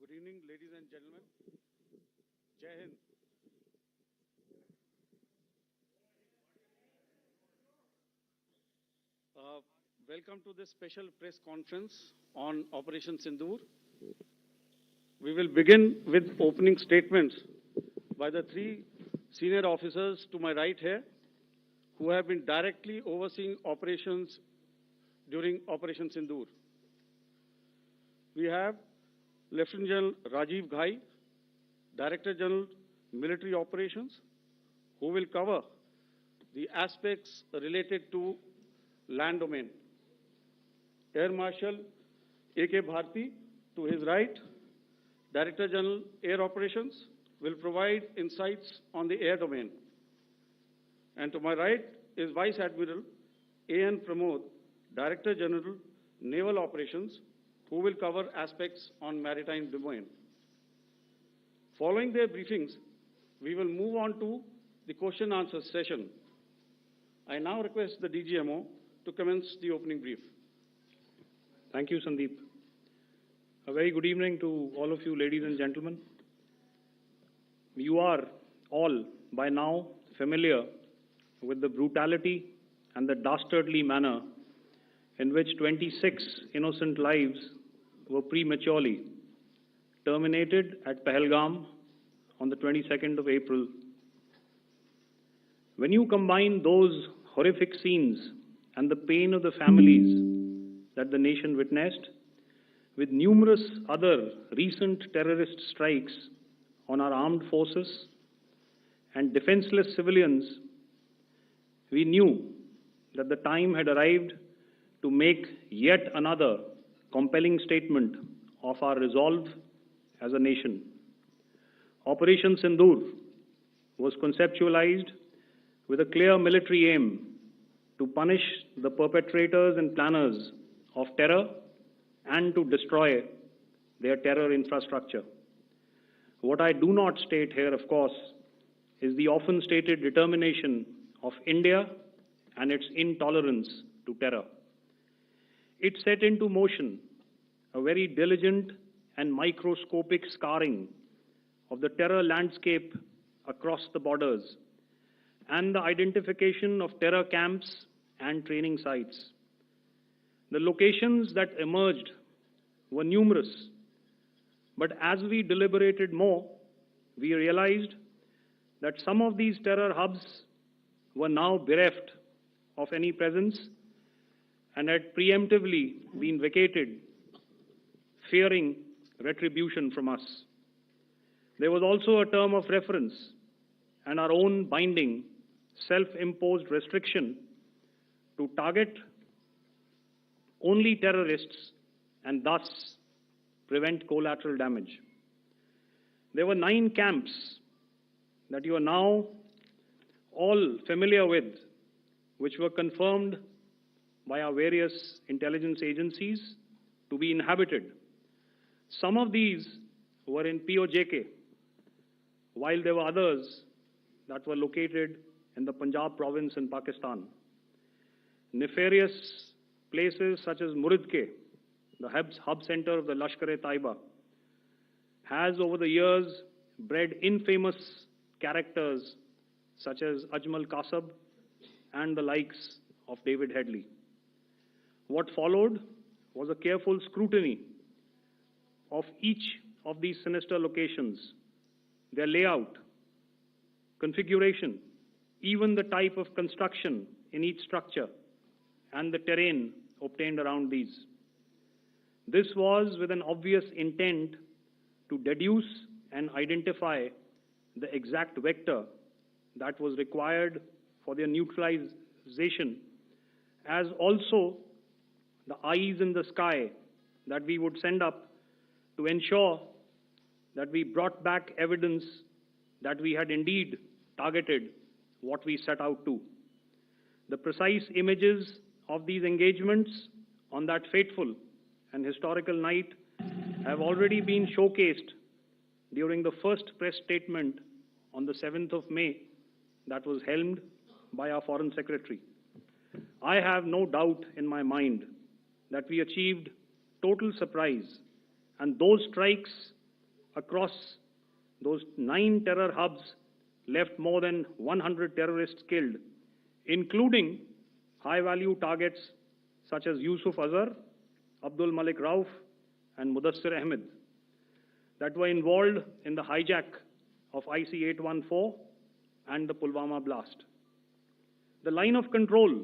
Good evening, ladies and gentlemen. Jai Hind. Welcome to this special press conference on Operation Sindoor. We will begin with opening statements by the three senior officers to my right here, who have been directly overseeing operations during Operation Sindoor. We have Lieutenant General Rajiv Ghai, Director General Military Operations, who will cover the aspects related to land domain. Air Marshal A.K. Bharti, to his right, Director General Air Operations, will provide insights on the air domain. And to my right is Vice Admiral A.N. Pramod, Director General Naval Operations, who will cover aspects on maritime domain. Following their briefings, we will move on to the question-answer session. I now request the DGMO to commence the opening brief. Thank you, Sandeep. A very good evening to all of you, ladies and gentlemen. You are all by now familiar with the brutality and the dastardly manner in which 26 innocent lives were prematurely terminated at Pahalgam on the 22nd of April. When you combine those horrific scenes and the pain of the families that the nation witnessed with numerous other recent terrorist strikes on our armed forces and defenseless civilians, we knew that the time had arrived to make yet another compelling statement of our resolve as a nation. Operation Sindoor was conceptualized with a clear military aim to punish the perpetrators and planners of terror and to destroy their terror infrastructure. What I do not state here, of course, is the often stated determination of India and its intolerance to terror. It set into motion a very diligent and microscopic scarring of the terror landscape across the borders and the identification of terror camps and training sites. The locations that emerged were numerous, but as we deliberated more, we realized that some of these terror hubs were now bereft of any presence and had preemptively been vacated, fearing retribution from us. There was also a term of reference and our own binding, self-imposed restriction to target only terrorists and thus prevent collateral damage. There were 9 camps that you are now all familiar with, which were confirmed by our various intelligence agencies to be inhabited. Some of these were in POJK, while there were others that were located in the Punjab province in Pakistan. Nefarious places such as Muridke, the hub center of the Lashkar-e-Taiba, has over the years bred infamous characters such as Ajmal Kasab and the likes of David Headley. What followed was a careful scrutiny of each of these sinister locations, their layout, configuration, even the type of construction in each structure, and the terrain obtained around these. This was with an obvious intent to deduce and identify the exact vector that was required for their neutralization, as also the eyes in the sky that we would send up to ensure that we brought back evidence that we had indeed targeted what we set out to. The precise images of these engagements on that fateful and historical night have already been showcased during the first press statement on the 7th of May that was helmed by our Foreign Secretary. I have no doubt in my mind that we achieved total surprise, and those strikes across those 9 terror hubs left more than 100 terrorists killed, including high-value targets such as Yusuf Azhar, Abdul Malik Rauf, and Mudassir Ahmed that were involved in the hijack of IC-814 and the Pulwama blast. The line of control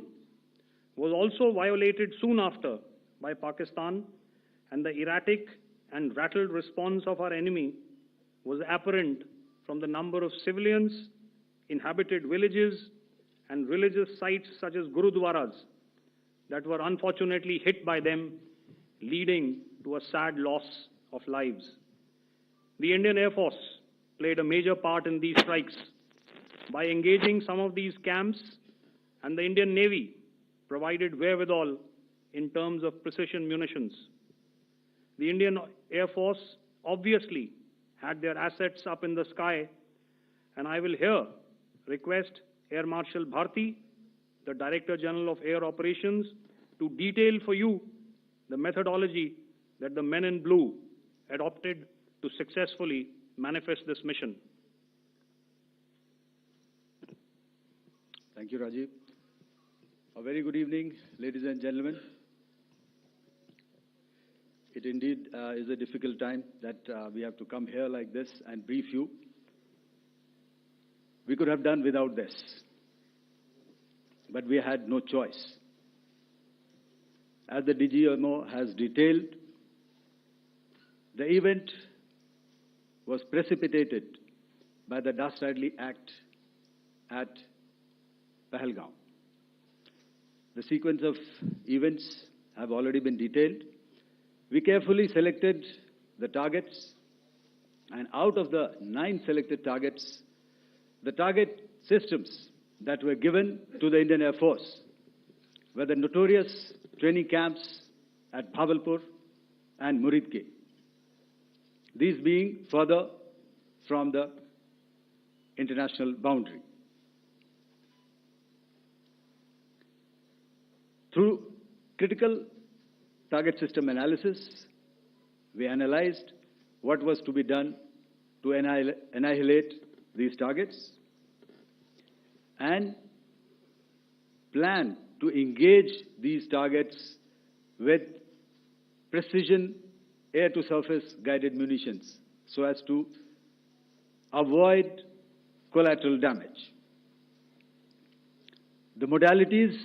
was also violated soon after by Pakistan, and the erratic and rattled response of our enemy was apparent from the number of civilians, inhabited villages, and religious sites such as Gurudwaras that were unfortunately hit by them, leading to a sad loss of lives. The Indian Air Force played a major part in these strikes by engaging some of these camps, and the Indian Navy provided wherewithal in terms of precision munitions. The Indian Air Force obviously had their assets up in the sky, and I will here request Air Marshal Bharti, the Director General of Air Operations, to detail for you the methodology that the men in blue adopted to successfully manifest this mission. Thank you, Rajiv. A very good evening, ladies and gentlemen. It indeed is a difficult time that we have to come here like this and brief you. We could have done without this, but we had no choice. As the DGMO has detailed, the event was precipitated by the dastardly act at Pahalgaon. The sequence of events have already been detailed. We carefully selected the targets, and out of the 9 selected targets, the target systems that were given to the Indian Air Force were the notorious training camps at Bhavalpur and Muridke, these being further from the international boundary. Through critical target system analysis, we analyzed what was to be done to annihilate these targets and plan to engage these targets with precision air-to-surface guided munitions so as to avoid collateral damage. The modalities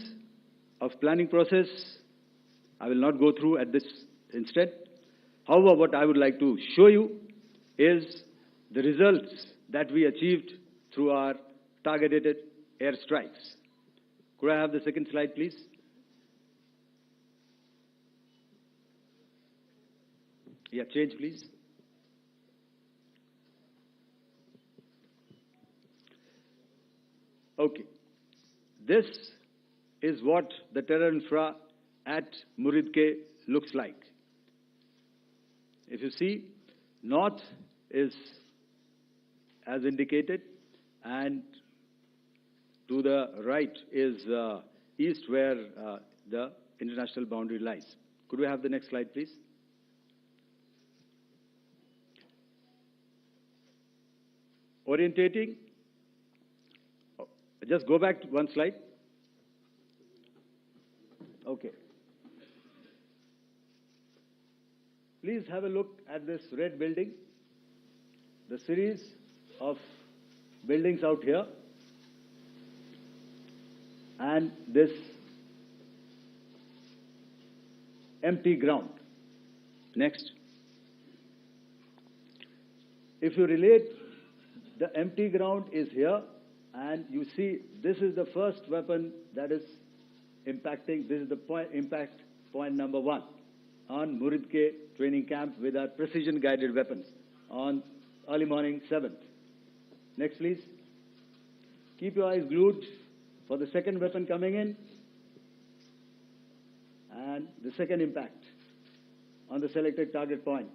of planning process I will not go through at this instant. However, what I would like to show you is the results that we achieved through our targeted airstrikes. Could I have the second slide, please? Yeah, change, please. Okay. This is what the terror infra at Muridke looks like. If you see, north is as indicated, and to the right is east, where the international boundary lies. Could we have the next slide, please? Orientating. Just go back to one slide. Okay. Please have a look at this red building, the series of buildings out here, and this empty ground. Next. If you relate, the empty ground is here, and you see this is the first weapon that is impacting. This is the impact point number 1 on Muridke training camp with our precision guided weapons on early morning 7th. Next, please. Keep your eyes glued for the second weapon coming in and the second impact on the selected target point.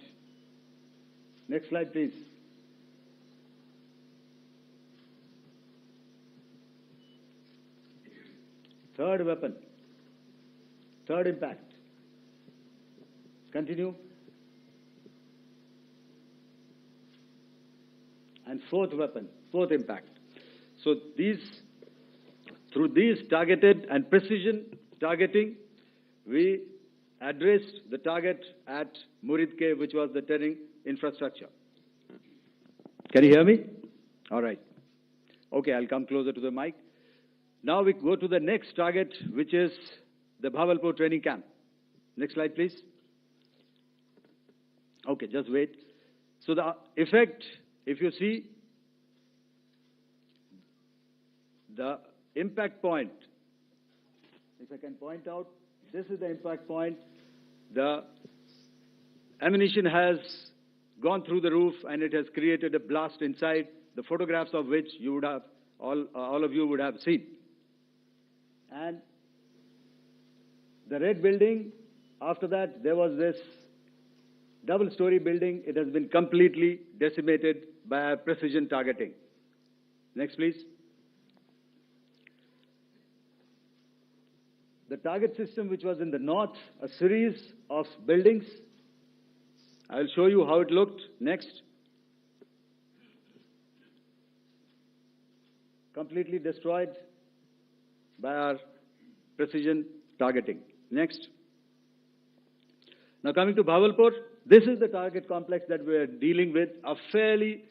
Next slide, please. Third weapon, third impact. Continue. and fourth weapon, fourth impact. So through these targeted and precision targeting, we addressed the target at Muridke, which was the terrain infrastructure. Can you hear me? All right. Okay, I'll come closer to the mic. Now we go to the next target, which is the Bhavalpur training camp. Next slide, please. Okay, just wait. So the effect, if you see, the impact point, if I can point out, this is the impact point. The ammunition has gone through the roof and it has created a blast inside, the photographs of which you would have, all of you would have seen. And the red building, after that, there was this double-story building. It has been completely decimated by precision targeting. Next, please. The target system, which was in the north, a series of buildings. I'll show you how it looked. Next. Completely destroyed by our precision targeting. Next. Now coming to Bhavalpur, this is the target complex that we are dealing with, a fairly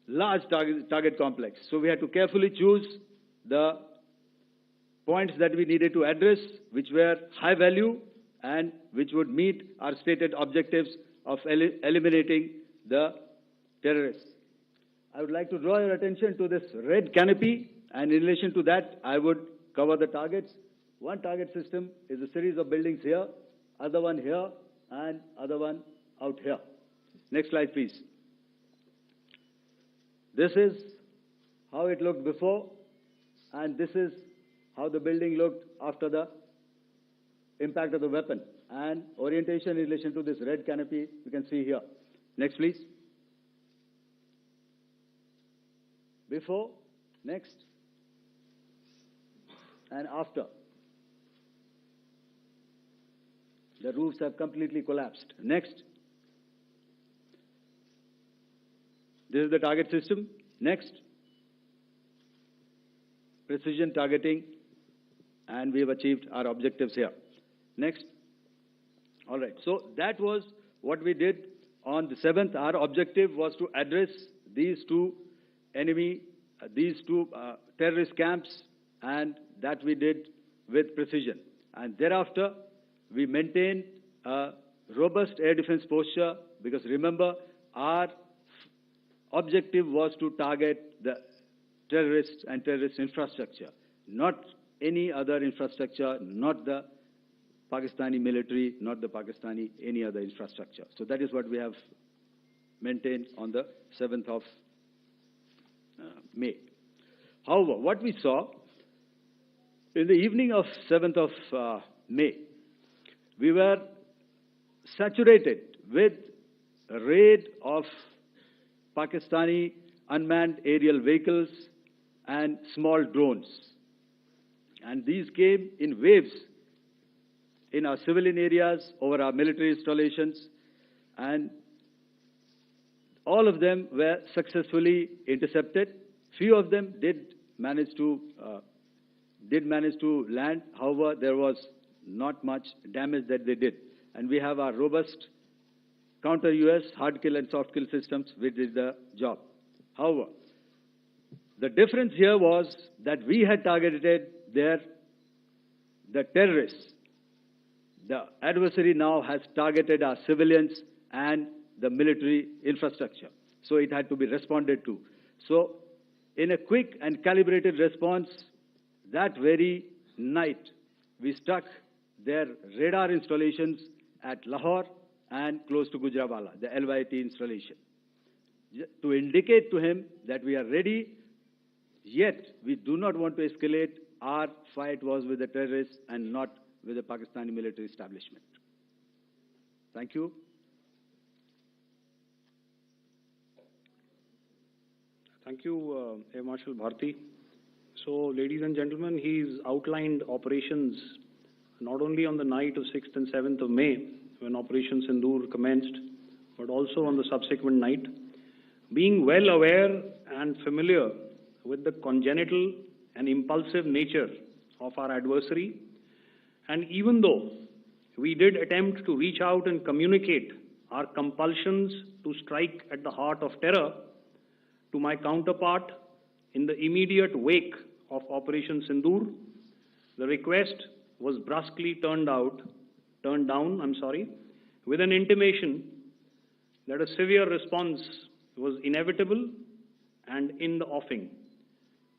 large target complex. So we had to carefully choose the points that we needed to address, which were high value and which would meet our stated objectives of eliminating the terrorists. I would like to draw your attention to this red canopy, and in relation to that, I would cover the targets. One target system is a series of buildings here, other one here, and other one out here. Next slide, please. This is how it looked before, and this is how the building looked after the impact of the weapon. And orientation in relation to this red canopy, you can see here. Next, please. Before, next, and after. The roofs have completely collapsed. Next. This is the target system. Next. Precision targeting, and we have achieved our objectives here. Next. All right. So that was what we did on the 7th. Our objective was to address these two terrorist camps, and that we did with precision. And thereafter, we maintained a robust air defense posture, because remember, our objective was to target the terrorists and terrorist infrastructure, not any other infrastructure, not the Pakistani military, not the Pakistani any other infrastructure. So that is what we have maintained on the 7th of May. However, what we saw in the evening of 7th of May, we were saturated with a raid of Pakistani unmanned aerial vehicles and small drones. And these came in waves in our civilian areas, over our military installations, and all of them were successfully intercepted. Few of them did manage to land. However, there was not much damage that they did. And we have our robust counter-US hard kill and soft kill systems which did the job. However, the difference here was that we had targeted the terrorists. The adversary now has targeted our civilians and the military infrastructure. So it had to be responded to. So in a quick and calibrated response, that very night, we struck their radar installations at Lahore and close to Gujranwala, the LYT installation, to indicate to him that we are ready, yet we do not want to escalate. Our fight was with the terrorists and not with the Pakistani military establishment. Thank you. Thank you, Air Marshal Bharti. So, ladies and gentlemen, he's outlined operations not only on the night of 6th and 7th of May, when Operation Sindoor commenced, but also on the subsequent night. Being well aware and familiar with the congenital and impulsive nature of our adversary, and even though we did attempt to reach out and communicate our compulsions to strike at the heart of terror to my counterpart in the immediate wake of Operation Sindoor, the request was brusquely turned down, with an intimation that a severe response was inevitable and in the offing.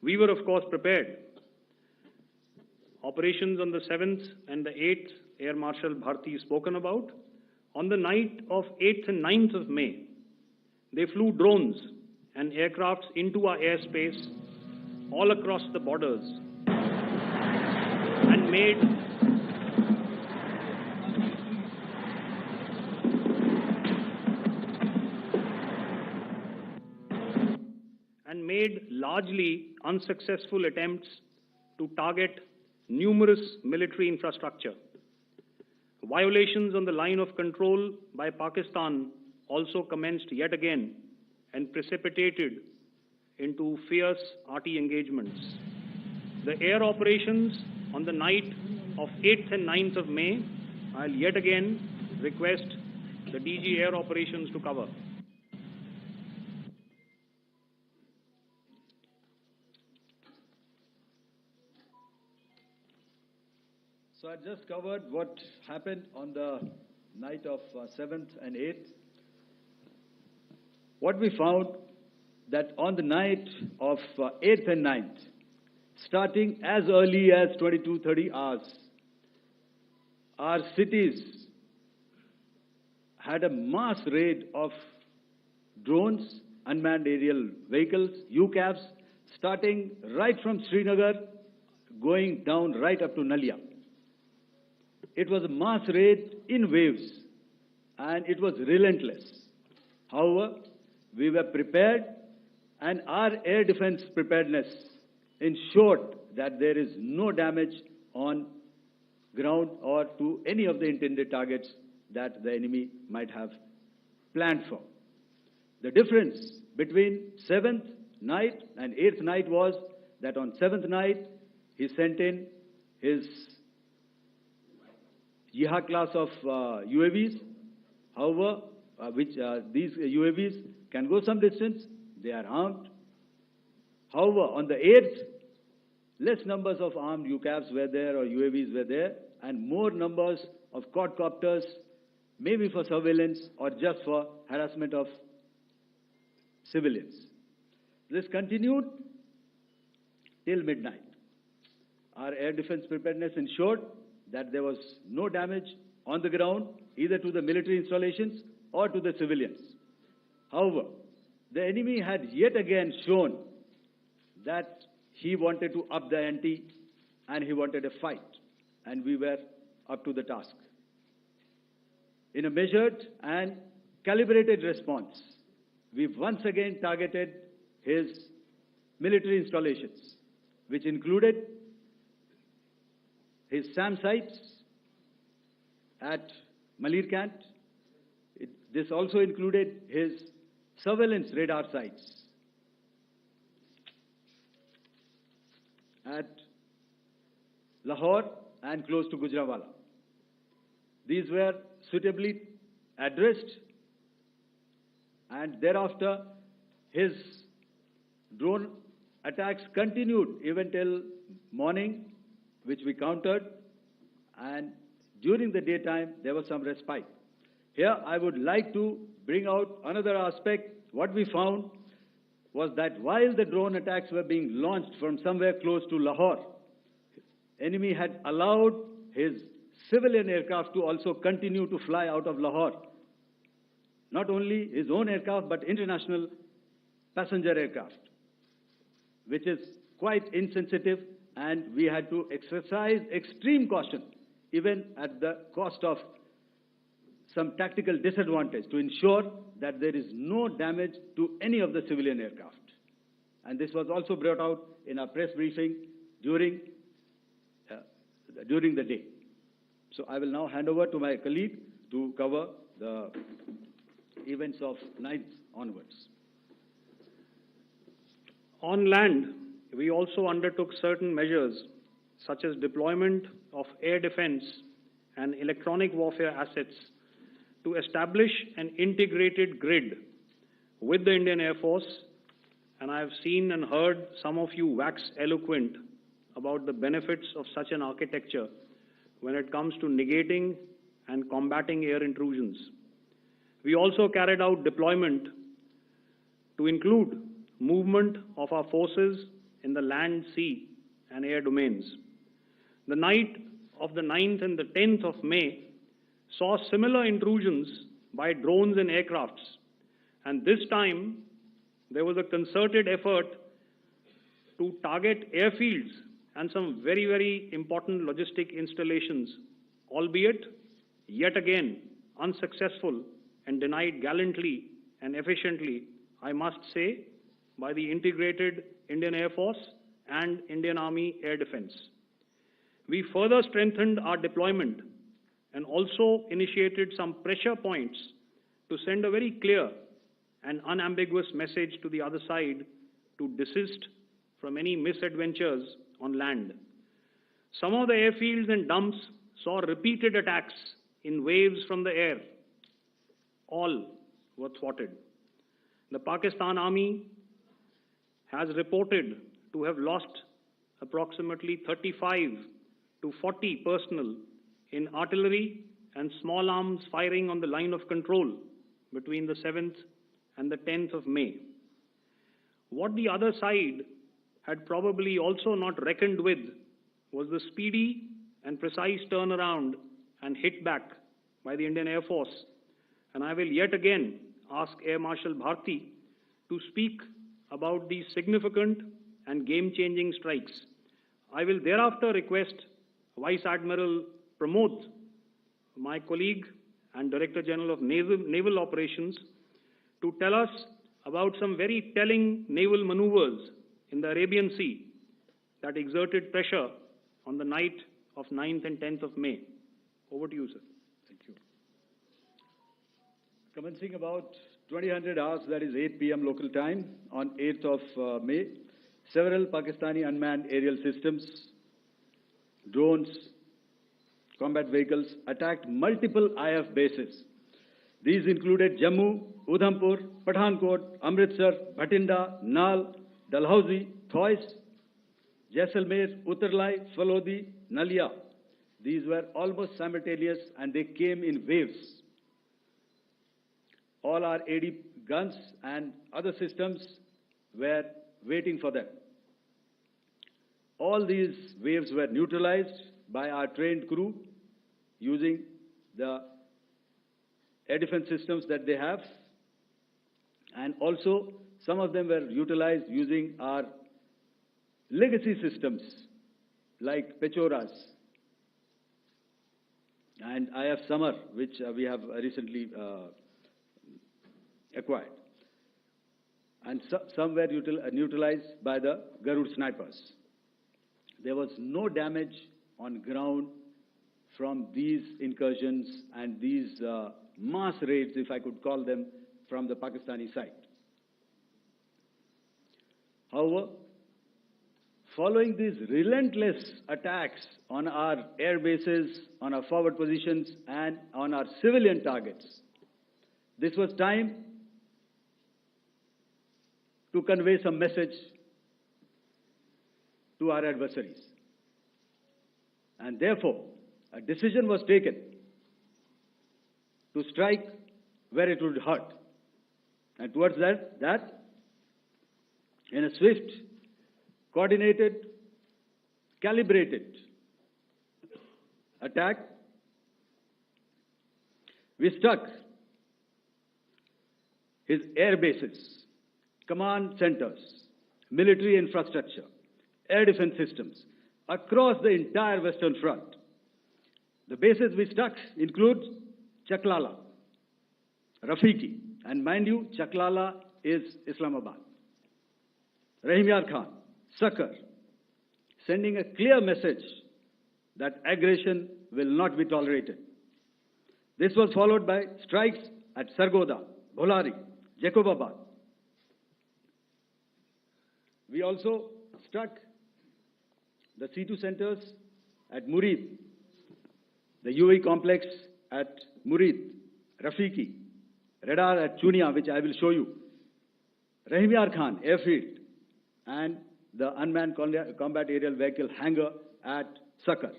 We were, of course, prepared. Operations on the 7th and the 8th, Air Marshal Bharti spoken about. On the night of 8th and 9th of May, they flew drones and aircrafts into our airspace all across the borders and made largely unsuccessful attempts to target numerous military infrastructure. Violations on the line of control by Pakistan also commenced yet again and precipitated into fierce arty engagements. The air operations on the night of 8th and 9th of May, I'll yet again request the DG Air Operations to cover. So I just covered what happened on the night of 7th and 8th. What we found that on the night of 8th and 9th, starting as early as 22:30 hours, our cities had a mass raid of drones, unmanned aerial vehicles, UCAVs, starting right from Srinagar, going down right up to Nalia. It was a mass raid in waves, and it was relentless. However, we were prepared, and our air defense preparedness ensured that there is no damage on ground or to any of the intended targets that the enemy might have planned for. The difference between 7th night and 8th night was that on 7th night, he sent in his Jihad class of UAVs, however, these UAVs can go some distance, they are armed. However, on the 8th, less numbers of armed UCAVs were there or UAVs were there, and more numbers of quadcopters, maybe for surveillance or just for harassment of civilians. This continued till midnight. Our air defense preparedness ensured that there was no damage on the ground, either to the military installations or to the civilians. However, the enemy had yet again shown that he wanted to up the ante and he wanted a fight, and we were up to the task. In a measured and calibrated response, we once again targeted his military installations, which included his SAM sites at Malirkant. This also included his surveillance radar sites at Lahore and close to Gujranwala. These were suitably addressed, and thereafter his drone attacks continued even till morning, which we countered, and during the daytime there was some respite. Here I would like to bring out another aspect. What we found was that while the drone attacks were being launched from somewhere close to Lahore, enemy had allowed his civilian aircraft to also continue to fly out of Lahore. Not only his own aircraft, but international passenger aircraft, which is quite insensitive, and we had to exercise extreme caution, even at the cost of some tactical disadvantage, to ensure that there is no damage to any of the civilian aircraft. And this was also brought out in our press briefing during the day. So I will now hand over to my colleague to cover the events of 9th onwards. On land, we also undertook certain measures such as deployment of air defense and electronic warfare assets to establish an integrated grid with the Indian Air Force, and I have seen and heard some of you wax eloquent about the benefits of such an architecture when it comes to negating and combating air intrusions. We also carried out deployment to include movement of our forces in the land, sea, and air domains. The night of the 9th and the 10th of May saw similar intrusions by drones and aircrafts, and this time there was a concerted effort to target airfields and some very, very important logistic installations, albeit yet again unsuccessful and denied gallantly and efficiently, I must say, by the integrated Indian Air Force and Indian Army Air Defense. We further strengthened our deployment and also initiated some pressure points to send a very clear and unambiguous message to the other side to desist from any misadventures on land. Some of the airfields and dumps saw repeated attacks in waves from the air. All were thwarted. The Pakistan Army has reported to have lost approximately 35 to 40 personnel in artillery and small arms firing on the line of control between the 7th and the 10th of May. What the other side had probably also not reckoned with was the speedy and precise turnaround and hit back by the Indian Air Force. And I will yet again ask Air Marshal Bharti to speak about these significant and game-changing strikes. I will thereafter request Vice Admiral Pramod, my colleague and Director General of Naval Operations, to tell us about some very telling naval maneuvers in the Arabian Sea that exerted pressure on the night of 9th and 10th of May. Over to you, sir. Thank you. Commencing about 2000 hours, that is 8 p.m. local time, on 8th of May, several Pakistani unmanned aerial systems, drones, combat vehicles attacked multiple IF bases. These included Jammu, Udhampur, Pathankot, Amritsar, Bhatinda, Nal, Dalhousie, Thois, Jaisalmer, Uttarlai, Falodi, Nalia. These were almost simultaneous and they came in waves. All our AD guns and other systems were waiting for them. All these waves were neutralized by our trained crew using the air defense systems that they have, and also some of them were utilized using our legacy systems like Pechoras and IF Summer, which we have recently acquired. And some were neutralized by the Garud snipers. There was no damage on ground from these incursions and these mass raids, if I could call them, from the Pakistani side. However, following these relentless attacks on our air bases, on our forward positions, and on our civilian targets, this was time to convey some message to our adversaries. And therefore, a decision was taken to strike where it would hurt. And towards that, in a swift, coordinated, calibrated attack, we struck his air bases, command centers, military infrastructure, air defense systems across the entire Western Front. The bases we struck include Chaklala, Rafiki, and mind you, Chaklala is Islamabad, Rahim Yar Khan, Sakar, sending a clear message that aggression will not be tolerated. This was followed by strikes at Sargoda, Bholari, Jacobabad. We We also struck the C2 centers at Murid, the UAE complex at Murid, Rafiki, radar at Chunia, which I will show you, Rahim Yar Khan airfield, and the unmanned combat aerial vehicle hangar at Sakar.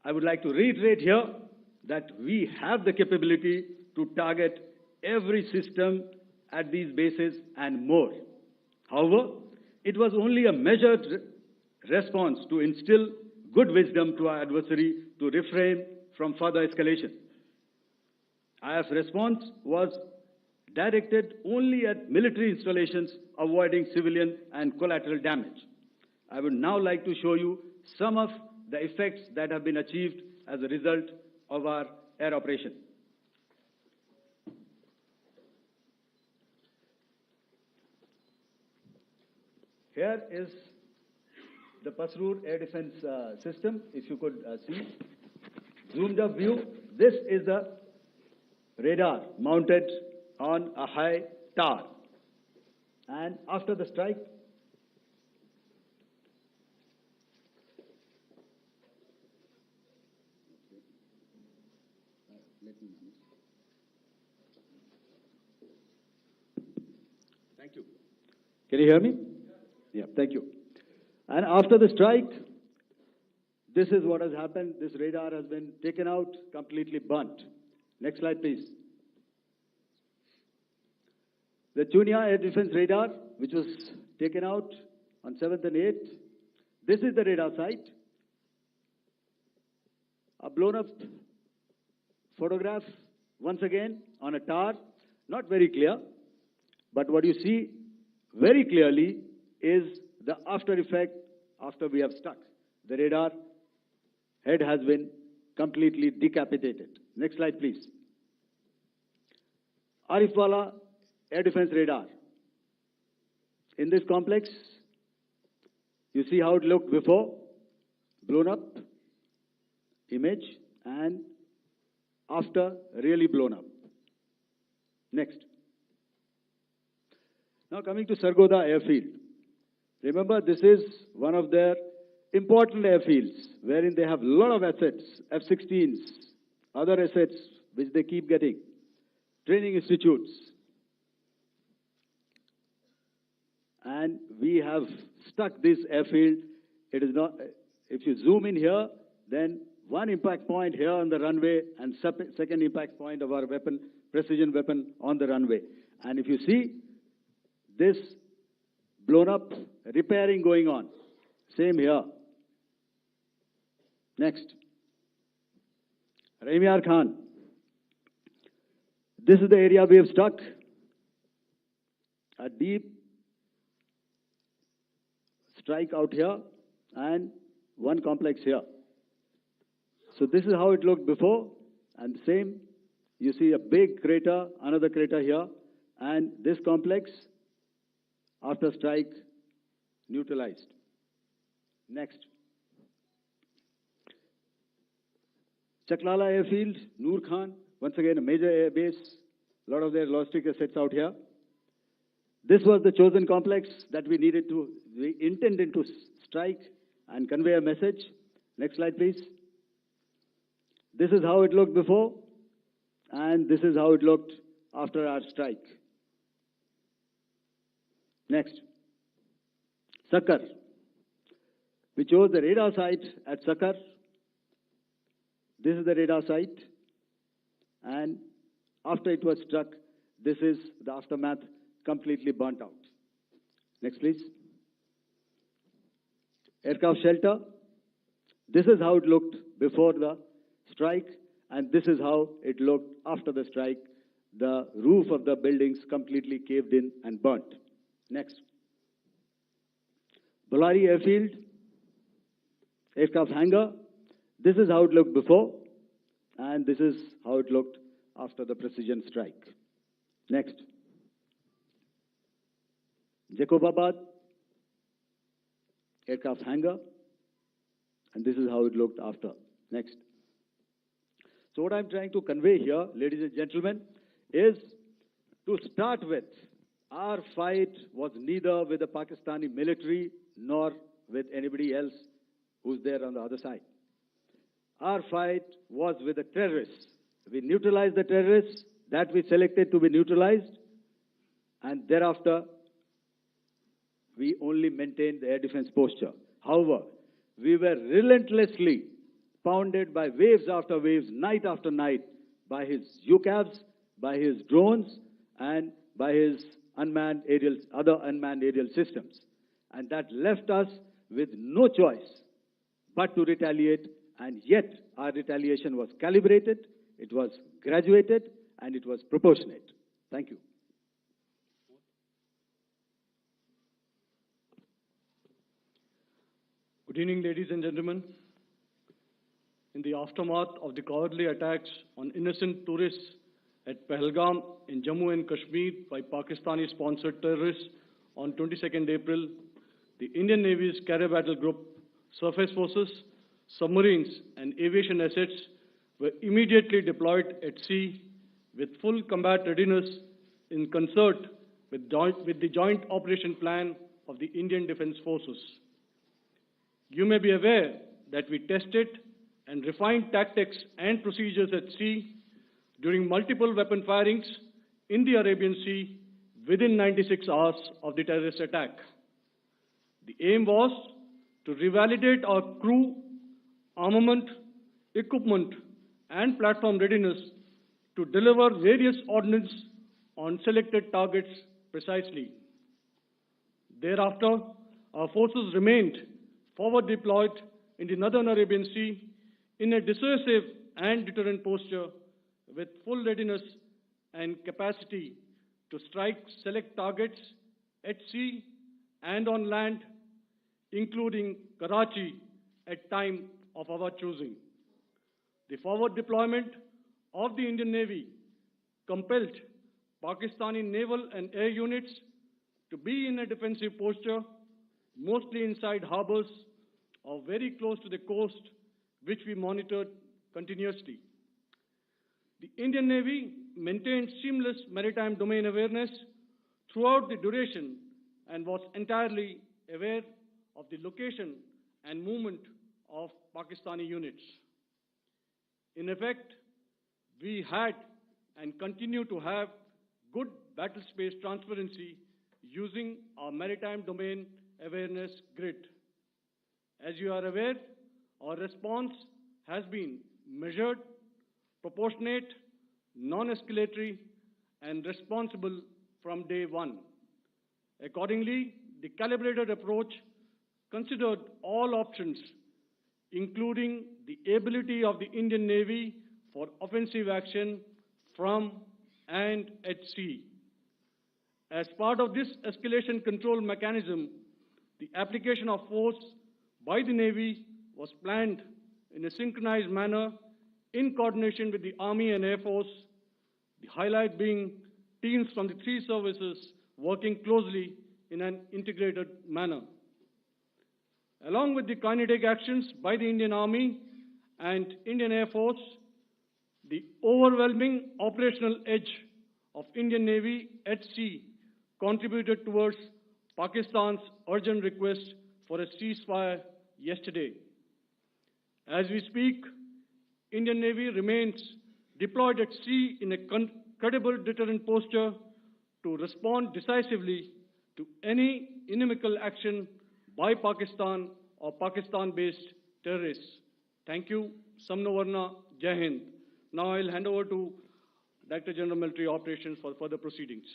I would like to reiterate here that we have the capability to target every system at these bases and more. However, it was only a measured response to instill good wisdom to our adversary to refrain from further escalation. IF's response was directed only at military installations, avoiding civilian and collateral damage. I would now like to show you some of the effects that have been achieved as a result of our air operation. Here is the Pasrur air defense system, if you could see. Zoomed up view, this is the radar mounted on a high tower. And after the strike, thank you. Can you hear me? Yeah, thank you. And after the strike, this is what has happened. This radar has been taken out, completely burnt. Next slide, please. The Chunia air defense radar, which was taken out on 7th and 8th. This is the radar site. A blown up photograph, once again, on a tower. Not very clear, but what you see very clearly is the after effect after we have struck. The radar head has been completely decapitated. Next slide, please. Arifwala air defense radar. In this complex, you see how it looked before, blown up image, and after really blown up. Next. Now coming to Sargodha airfield. Remember, this is one of their important airfields wherein they have a lot of assets, F-16s, other assets which they keep getting, training institutes. And we have stuck this airfield. It is not, if you zoom in here, then one impact point here on the runway and second impact point of our weapon, precision weapon on the runway. And if you see this blown up, repairing going on. Same here. Next. Rahim Yar Khan. This is the area we have struck. A deep strike out here and one complex here. So this is how it looked before, and same. You see a big crater, another crater here, and this complex after strike neutralized. Next. Chaklala airfield, Noor Khan, once again a major air base, a lot of their logistic assets out here. This was the chosen complex that we intended to strike and convey a message. Next slide, please. This is how it looked before, and this is how it looked after our strike. Next. Sakar. We chose the radar site at Sakar. This is the radar site, and after it was struck, this is the aftermath, completely burnt out. Next, please. Aircraft shelter. This is how it looked before the strike, and this is how it looked after the strike. The roof of the buildings completely caved in and burnt. Next. Bolari airfield, aircraft hangar. This is how it looked before, and this is how it looked after the precision strike. Next. Jacobabad, aircraft hangar, and this is how it looked after. Next. So what I'm trying to convey here, ladies and gentlemen, is to start with, Our fight was neither with the Pakistani military nor with anybody else who's there on the other side. Our fight was with the terrorists. We neutralized the terrorists that we selected to be neutralized, and thereafter we only maintained the air defense posture. However, we were relentlessly pounded by waves after waves, night after night, by his UCAVs, by his drones, and by his other unmanned aerial systems. And that left us with no choice but to retaliate, and yet our retaliation was calibrated, it was graduated, and it was proportionate. Thank you. Good evening, ladies and gentlemen. In the aftermath of the cowardly attacks on innocent tourists at Pahalgam in Jammu and Kashmir by Pakistani-sponsored terrorists on 22nd April, the Indian Navy's Carrier Battle Group, surface forces, submarines, and aviation assets were immediately deployed at sea with full combat readiness in concert with the Joint Operation Plan of the Indian Defence Forces. You may be aware that we tested and refined tactics and procedures at sea during multiple weapon firings in the Arabian Sea within 96 hours of the terrorist attack. The aim was to revalidate our crew, armament, equipment, and platform readiness to deliver various ordnance on selected targets precisely. Thereafter, our forces remained forward deployed in the Northern Arabian Sea in a dissuasive and deterrent posture with full readiness and capacity to strike select targets at sea and on land, including Karachi at time of our choosing. The forward deployment of the Indian Navy compelled Pakistani naval and air units to be in a defensive posture, mostly inside harbors or very close to the coast, which we monitored continuously. The Indian Navy maintained seamless maritime domain awareness throughout the duration and was entirely aware of the location and movement of Pakistani units. In effect, we had and continue to have good battle space transparency using our maritime domain awareness grid. As you are aware, our response has been measured, proportionate, non-escalatory, and responsible from day one. Accordingly, the calibrated approach considered all options, including the ability of the Indian Navy for offensive action from and at sea. As part of this escalation control mechanism, the application of force by the Navy was planned in a synchronized manner in coordination with the Army and Air Force, the highlight being teams from the three services working closely in an integrated manner. Along with the kinetic actions by the Indian Army and Indian Air Force, the overwhelming operational edge of Indian Navy at sea contributed towards Pakistan's urgent request for a ceasefire yesterday. As we speak, Indian Navy remains deployed at sea in a credible deterrent posture to respond decisively to any inimical action by Pakistan or Pakistan-based terrorists. Thank you. Samno Varna, Jai Hind. Now I'll hand over to Director General Military Operations for further proceedings.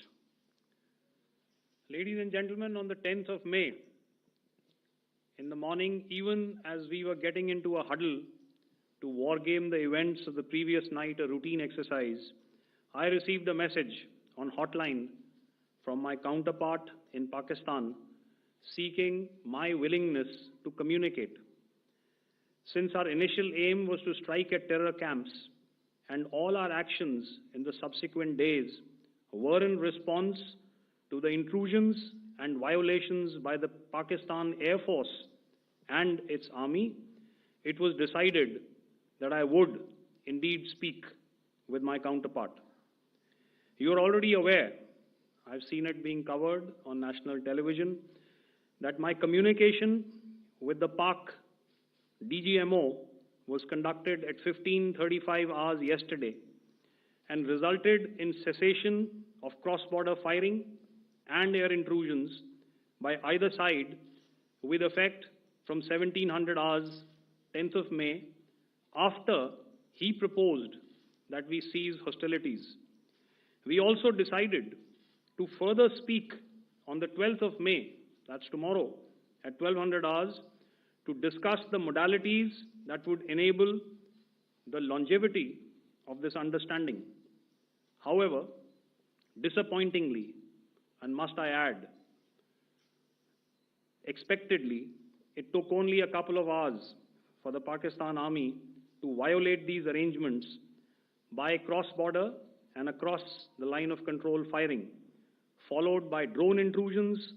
Ladies and gentlemen, on the 10th of May, in the morning, even as we were getting into a huddle to wargame the events of the previous night, a routine exercise, I received a message on hotline from my counterpart in Pakistan seeking my willingness to communicate. Since our initial aim was to strike at terror camps, and all our actions in the subsequent days were in response to the intrusions and violations by the Pakistan Air Force and its army, it was decided that I would indeed speak with my counterpart. You are already aware, I've seen it being covered on national television, that my communication with the Pak DGMO was conducted at 15:35 hours yesterday and resulted in cessation of cross-border firing and air intrusions by either side with effect from 1700 hours, 10th of May, after he proposed that we cease hostilities. We also decided to further speak on the 12th of May, that's tomorrow, at 1200 hours, to discuss the modalities that would enable the longevity of this understanding. However, disappointingly, and must I add, expectedly, it took only a couple of hours for the Pakistan Army to violate these arrangements by cross-border and across the line of control firing, followed by drone intrusions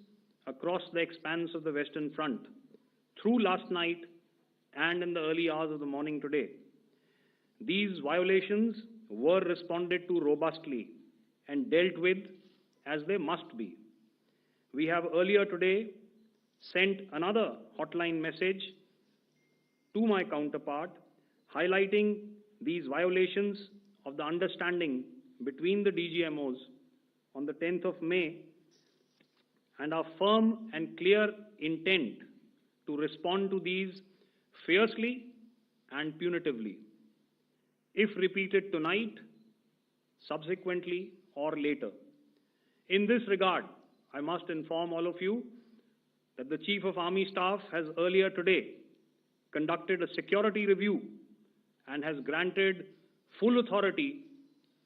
across the expanse of the Western Front through last night and in the early hours of the morning today. These violations were responded to robustly and dealt with as they must be. We have earlier today sent another hotline message to my counterpart highlighting these violations of the understanding between the DGMOs on the 10th of May and our firm and clear intent to respond to these fiercely and punitively, if repeated tonight, subsequently, or later. In this regard, I must inform all of you that the Chief of Army Staff has earlier today conducted a security review and has granted full authority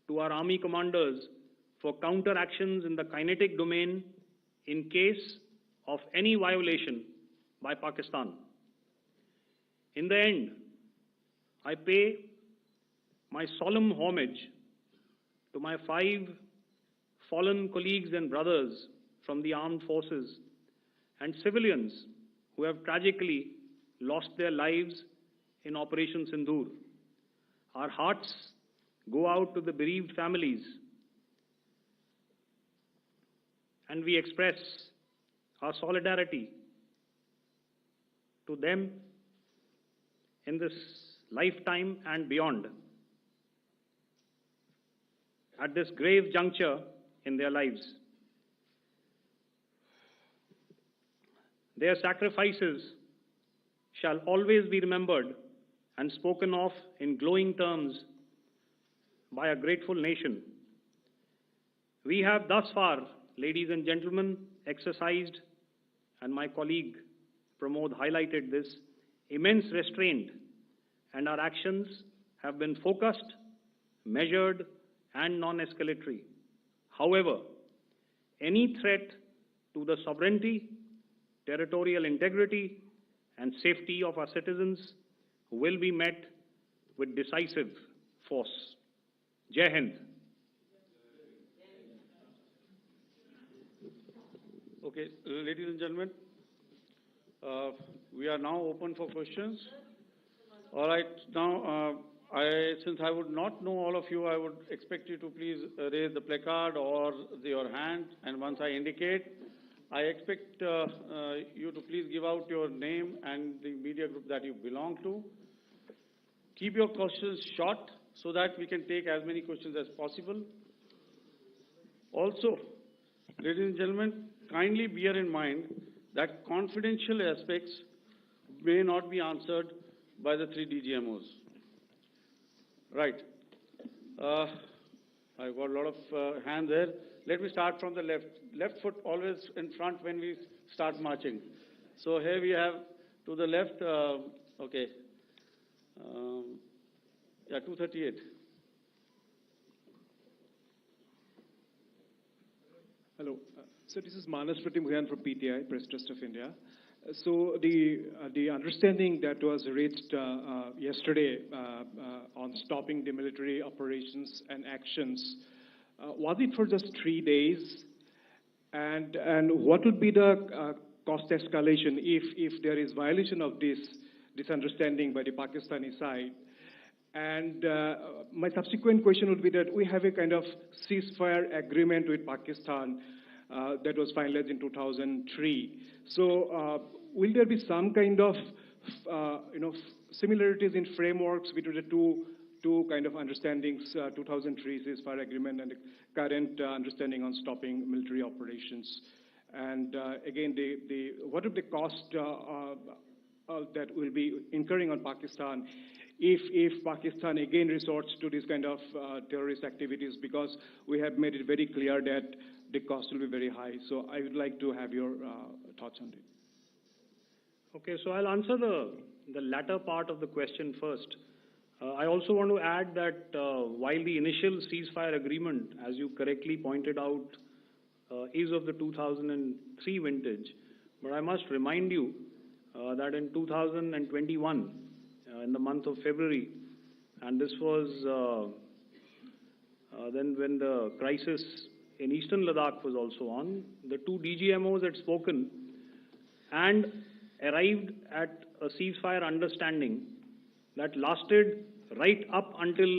to our Army commanders for counter-actions in the kinetic domain in case of any violation by Pakistan. In the end, I pay my solemn homage to my 5 fallen colleagues and brothers from the armed forces and civilians who have tragically lost their lives in Operation Sindoor. Our hearts go out to the bereaved families, and we express our solidarity to them in this lifetime and beyond, at this grave juncture in their lives. Their sacrifices shall always be remembered and spoken of in glowing terms by a grateful nation. We have thus far, ladies and gentlemen, exercised, and my colleague Pramod highlighted this, immense restraint, and our actions have been focused, measured, and non-escalatory. However, any threat to the sovereignty, territorial integrity, and safety of our citizens will be met with decisive force. Jai Hind. Okay, ladies and gentlemen, we are now open for questions. All right, now, since I would not know all of you, I would expect you to please raise the placard or your hand, and once I indicate, I expect you to please give out your name and the media group that you belong to. Keep your questions short so that we can take as many questions as possible. Also, ladies and gentlemen, kindly bear in mind that confidential aspects may not be answered by the 3 DGMOs. Right. I've got a lot of hands there. Let me start from the left. Left foot always in front when we start marching. So here we have to the left, okay. Yeah, 238. Hello. So this is Manas Pratimugyan from PTI, Press Trust of India. So the understanding that was reached yesterday on stopping the military operations and actions, was it for just 3 days? And what would be the cost escalation if there is violation of this understanding by the Pakistani side? And my subsequent question would be that we have a kind of ceasefire agreement with Pakistan that was finalized in 2003. So will there be some kind of, similarities in frameworks between the two kind of understandings, 2003 ceasefire agreement and the current understanding on stopping military operations? And again, what would the cost that will be incurring on Pakistan if Pakistan again resorts to this kind of terrorist activities, because we have made it very clear that the cost will be very high. So I would like to have your thoughts on it. Okay, so I'll answer the latter part of the question first. I also want to add that while the initial ceasefire agreement, as you correctly pointed out, is of the 2003 vintage, but I must remind you that in 2021, in the month of February, and this was then when the crisis in eastern Ladakh was also on, the two DGMOs had spoken and arrived at a ceasefire understanding that lasted right up until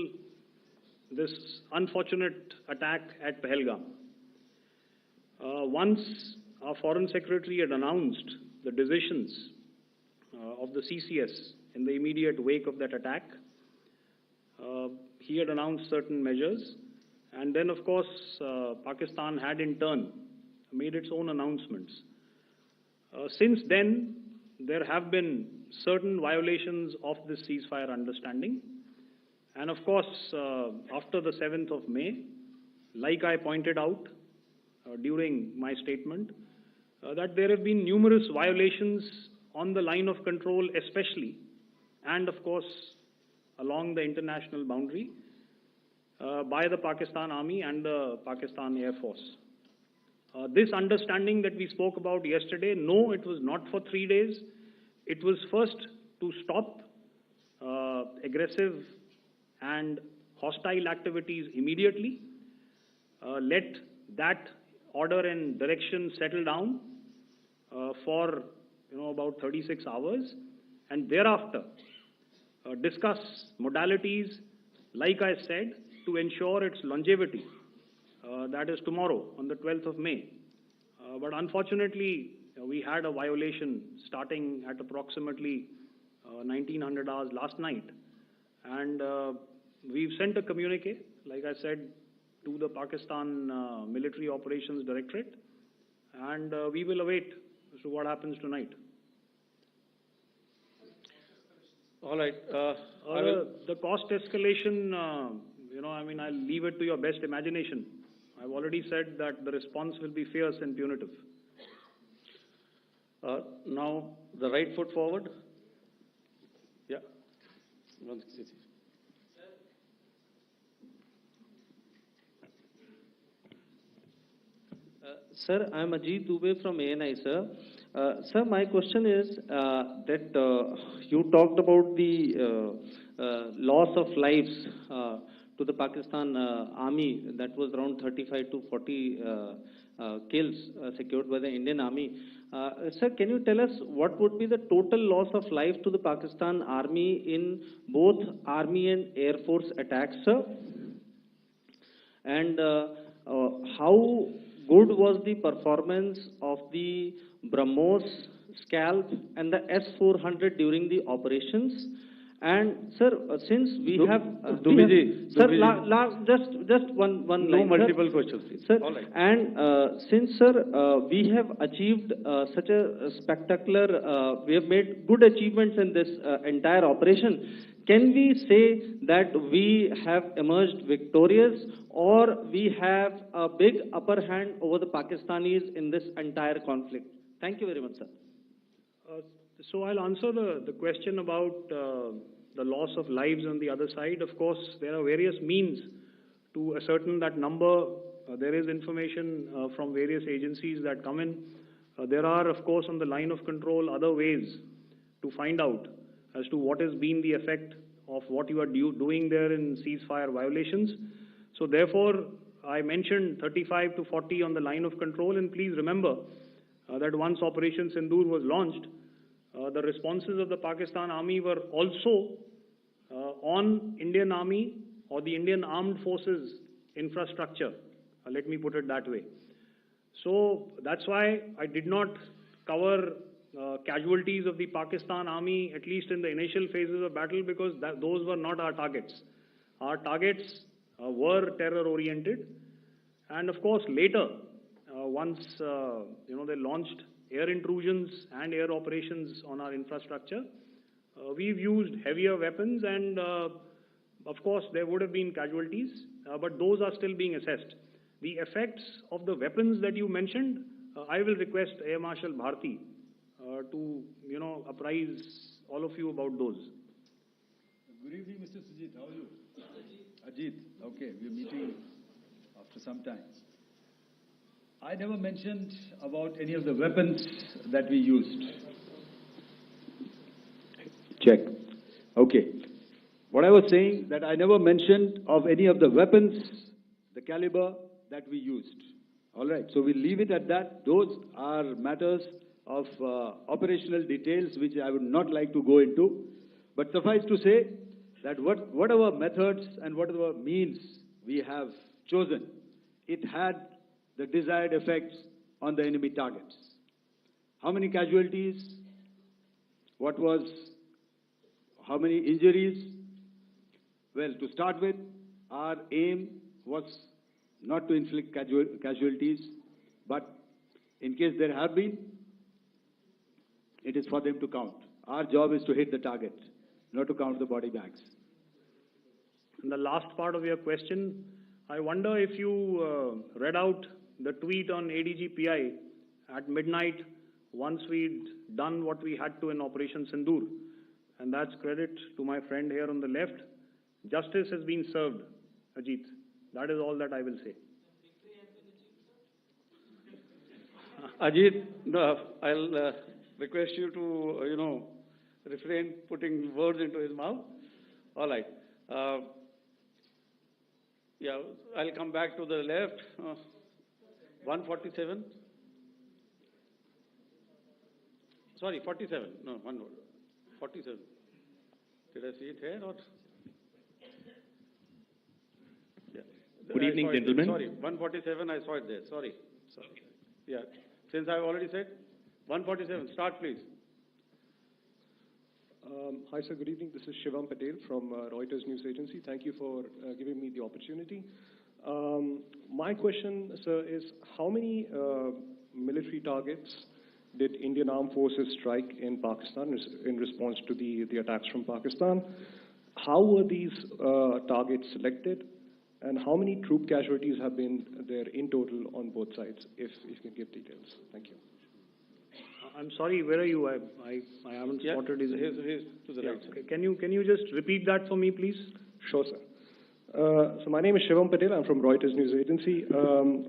this unfortunate attack at Pahalgam. Once our Foreign Secretary had announced the decisions of the CCS in the immediate wake of that attack, he had announced certain measures, and then of course Pakistan had in turn made its own announcements. Since then, there have been certain violations of this ceasefire understanding, and of course after the 7th of May, like I pointed out during my statement, that there have been numerous violations on the line of control especially, and of course along the international boundary by the Pakistan Army and the Pakistan Air Force. This understanding that we spoke about yesterday, no, it was not for 3 days. It was first to stop aggressive and hostile activities immediately, let that order and direction settle down for about 36 hours, and thereafter discuss modalities, like I said, to ensure its longevity. That is tomorrow, on the 12th of May. But unfortunately, we had a violation starting at approximately 1900 hours last night. And we've sent a communique, like I said, to the Pakistan Military Operations Directorate. And we will await as to what happens tonight. All right. The cost escalation, I'll leave it to your best imagination. I've already said that the response will be fierce and punitive. Now, the right foot forward. Yeah. Sir, I am Ajit Dubey from ANI, sir. Sir, my question is that you talked about the loss of lives to the Pakistan Army, that was around 35 to 40 kills secured by the Indian Army. Sir, can you tell us what would be the total loss of life to the Pakistan Army in both Army and Air Force attacks, sir? And how good was the performance of the BrahMos, Scalp and the S-400 during the operations? And sir, since we have, sir, just one line. No multiple questions, please. Sir, all right. And since sir, we have achieved such a spectacular, we have made good achievements in this entire operation. Can we say that we have emerged victorious, or we have a big upper hand over the Pakistanis in this entire conflict? Thank you very much, sir. So I'll answer the question about the loss of lives on the other side. Of course, there are various means to ascertain that number. There is information from various agencies that come in. There are, of course, on the line of control, other ways to find out as to what has been the effect of what you are doing there in ceasefire violations. So therefore, I mentioned 35 to 40 on the line of control, and please remember that once Operation Sindoor was launched, the responses of the Pakistan Army were also on Indian Army or the Indian Armed Forces infrastructure. Let me put it that way. So that's why I did not cover casualties of the Pakistan Army, at least in the initial phases of battle, because those were not our targets. Our targets were terror-oriented. And of course, later, once they launched air intrusions and air operations on our infrastructure, we've used heavier weapons, and of course, there would have been casualties, but those are still being assessed. The effects of the weapons that you mentioned, I will request Air Marshal Bharti to, apprise all of you about those. Good evening, Mr. Sujit. How are you? Ajit. Okay, we're meeting after some time. I never mentioned about any of the weapons that we used. Check. Okay. What I was saying, that I never mentioned of any of the weapons, the caliber that we used. All right, so we'll leave it at that. Those are matters of operational details which I would not like to go into. But suffice to say that whatever methods and whatever means we have chosen, it had the desired effects on the enemy targets. How many casualties? How many injuries? Well, to start with, our aim was not to inflict casualties, but in case there have been, it is for them to count. Our job is to hit the target, not to count the body bags. And the last part of your question, I wonder if you read out the tweet on ADG-PI at midnight once we'd done what we had to in Operation Sindoor. And that's credit to my friend here on the left. Justice has been served, Ajit. That is all that I will say. Ajit, I'll request you to, refrain putting words into his mouth. All right. Yeah, I'll come back to the left. 147. Sorry, 47. No, one word. 47. Did I see it here or? Yeah. Good evening, gentlemen. Sorry, 147, I saw it there. Sorry. Yeah. Since I've already said, 147, start please. Hi, sir. Good evening. This is Shivam Patel from Reuters News Agency. Thank you for giving me the opportunity. My question, sir, is how many military targets did Indian Armed Forces strike in Pakistan in response to the attacks from Pakistan? How were these targets selected? And how many troop casualties have been there in total on both sides, if you can give details? Thank you. I'm sorry, where are you? I haven't spotted his. He's to the right. Okay. Can you just repeat that for me, please? Sure, sir. So my name is Shivam Patel. I'm from Reuters News Agency.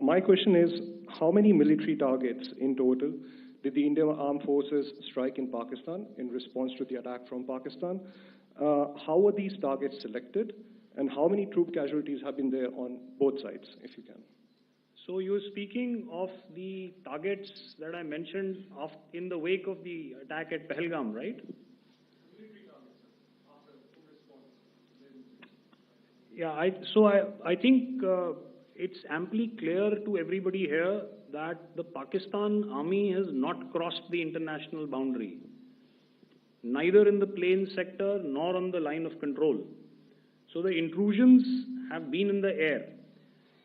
My question is, how many military targets in total did the Indian Armed Forces strike in Pakistan in response to the attack from Pakistan? How were these targets selected? And how many troop casualties have been there on both sides, if you can? So you're speaking of the targets that I mentioned in the wake of the attack at Pahalgam, right? Yeah, I think it's amply clear to everybody here that the Pakistan Army has not crossed the international boundary, neither in the plain sector nor on the line of control. So the intrusions have been in the air.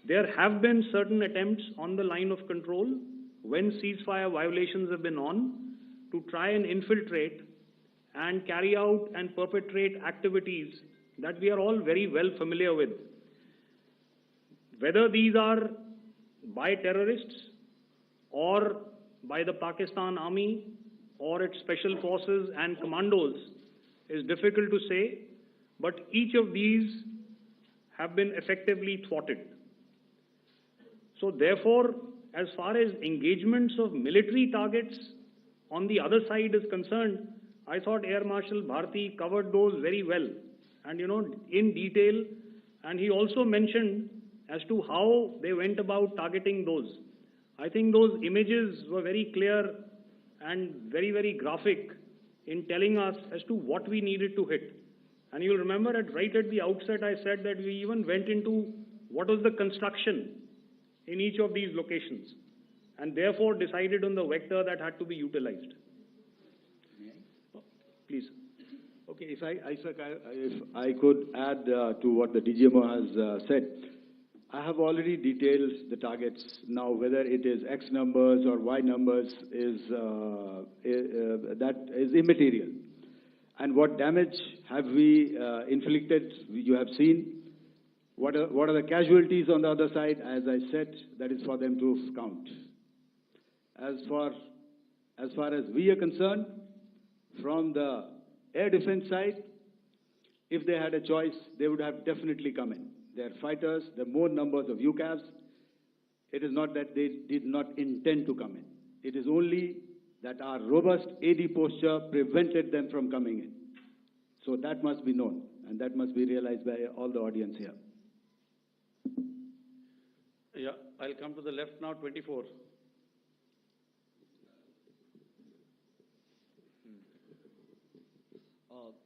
There have been certain attempts on the line of control when ceasefire violations have been on to try and infiltrate and carry out and perpetrate activities that we are all very well familiar with. Whether these are by terrorists or by the Pakistan Army or its special forces and commandos is difficult to say, but each of these have been effectively thwarted. So therefore, as far as engagements of military targets on the other side is concerned, I thought Air Marshal Bharti covered those very well and, in detail. And he also mentioned as to how they went about targeting those. I think those images were very clear and very, very graphic in telling us as to what we needed to hit. And you'll remember right at the outset, I said that we even went into what was the construction in each of these locations, and therefore decided on the vector that had to be utilized. Please. Okay, if I could add to what the DGMO has said, I have already detailed the targets. Now, whether it is X numbers or Y numbers that is immaterial. And what damage have we inflicted? You have seen. What are the casualties on the other side? As I said, that is for them to count. As far as we are concerned, from the air defense side, if they had a choice, they would have definitely come in. They are fighters, there are more numbers of UCAVs. It is not that they did not intend to come in. It is only that our robust AD posture prevented them from coming in. So that must be known, and that must be realized by all the audience here. Yeah, I'll come to the left now, 24.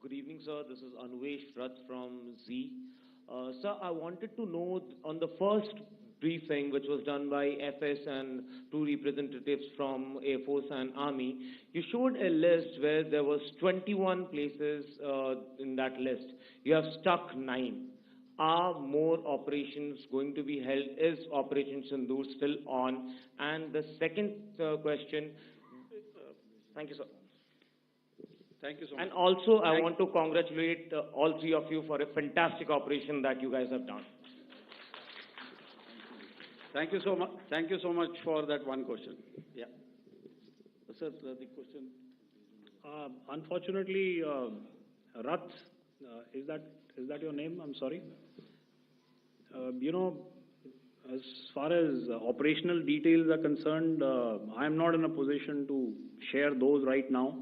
Good evening, sir. This is Anvesh Rath from Z. Sir, I wanted to know on the first briefing, which was done by FS and two representatives from Air Force and Army, you showed a list where there was 21 places in that list. You have stuck 9. Are more operations going to be held? Is Operation Sindoor still on? And the second question, thank you, sir. Thank you so much. And also, I want to congratulate all three of you for a fantastic operation that you guys have done. Thank you so much. Thank you so much for that one question. Yeah. Sir, the question. Unfortunately, Rath, is that your name? I'm sorry. You know, as far as operational details are concerned, I'm not in a position to share those right now.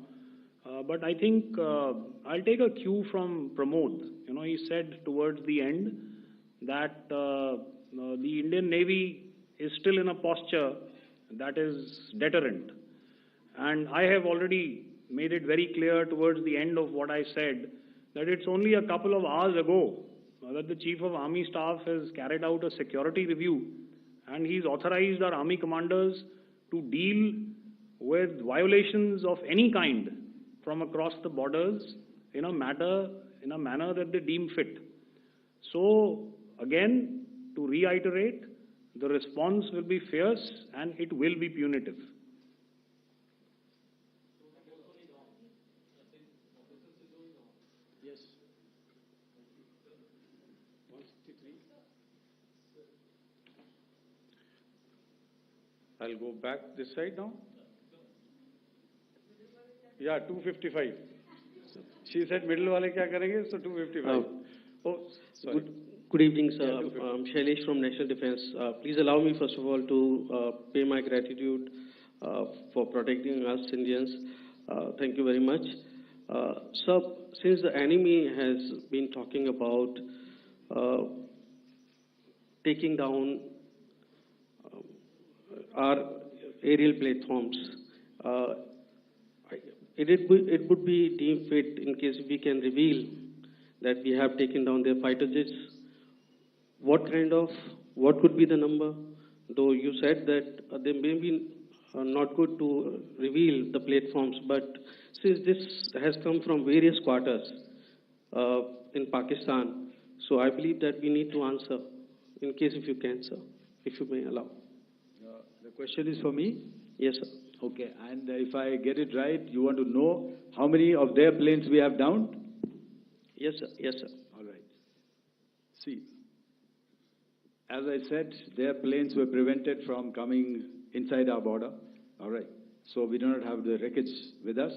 But I think I'll take a cue from Pramod. You know, he said towards the end that the Indian Navy is still in a posture that is deterrent. And I have already made it very clear towards the end of what I said that it's only a couple of hours ago that the Chief of Army Staff has carried out a security review, and he's authorized our Army commanders to deal with violations of any kind from across the borders in a manner that they deem fit. So, again, to reiterate, the response will be fierce and it will be punitive. Yes. 163. I'll go back this side now. Yeah, 255. She said middle wale kya karenge, so 255. Oh, sorry. Good evening, sir. Yeah, I'm Shailesh from National Defense. Please allow me, first of all, to pay my gratitude for protecting us Indians. Thank you very much. Sir, since the enemy has been talking about taking down our aerial platforms, it would be deemed fit in case we can reveal that we have taken down their fighter jets. What could be the number? Though you said that they may be not good to reveal the platforms, but since this has come from various quarters in Pakistan, so I believe that we need to answer, in case if you can, sir, if you may allow. The question is for me? Yes, sir. Okay, and if I get it right, you want to know how many of their planes we have downed? Yes, sir. Yes, sir. All right. See, as I said, their planes were prevented from coming inside our border. All right. So we do not have the wreckage with us,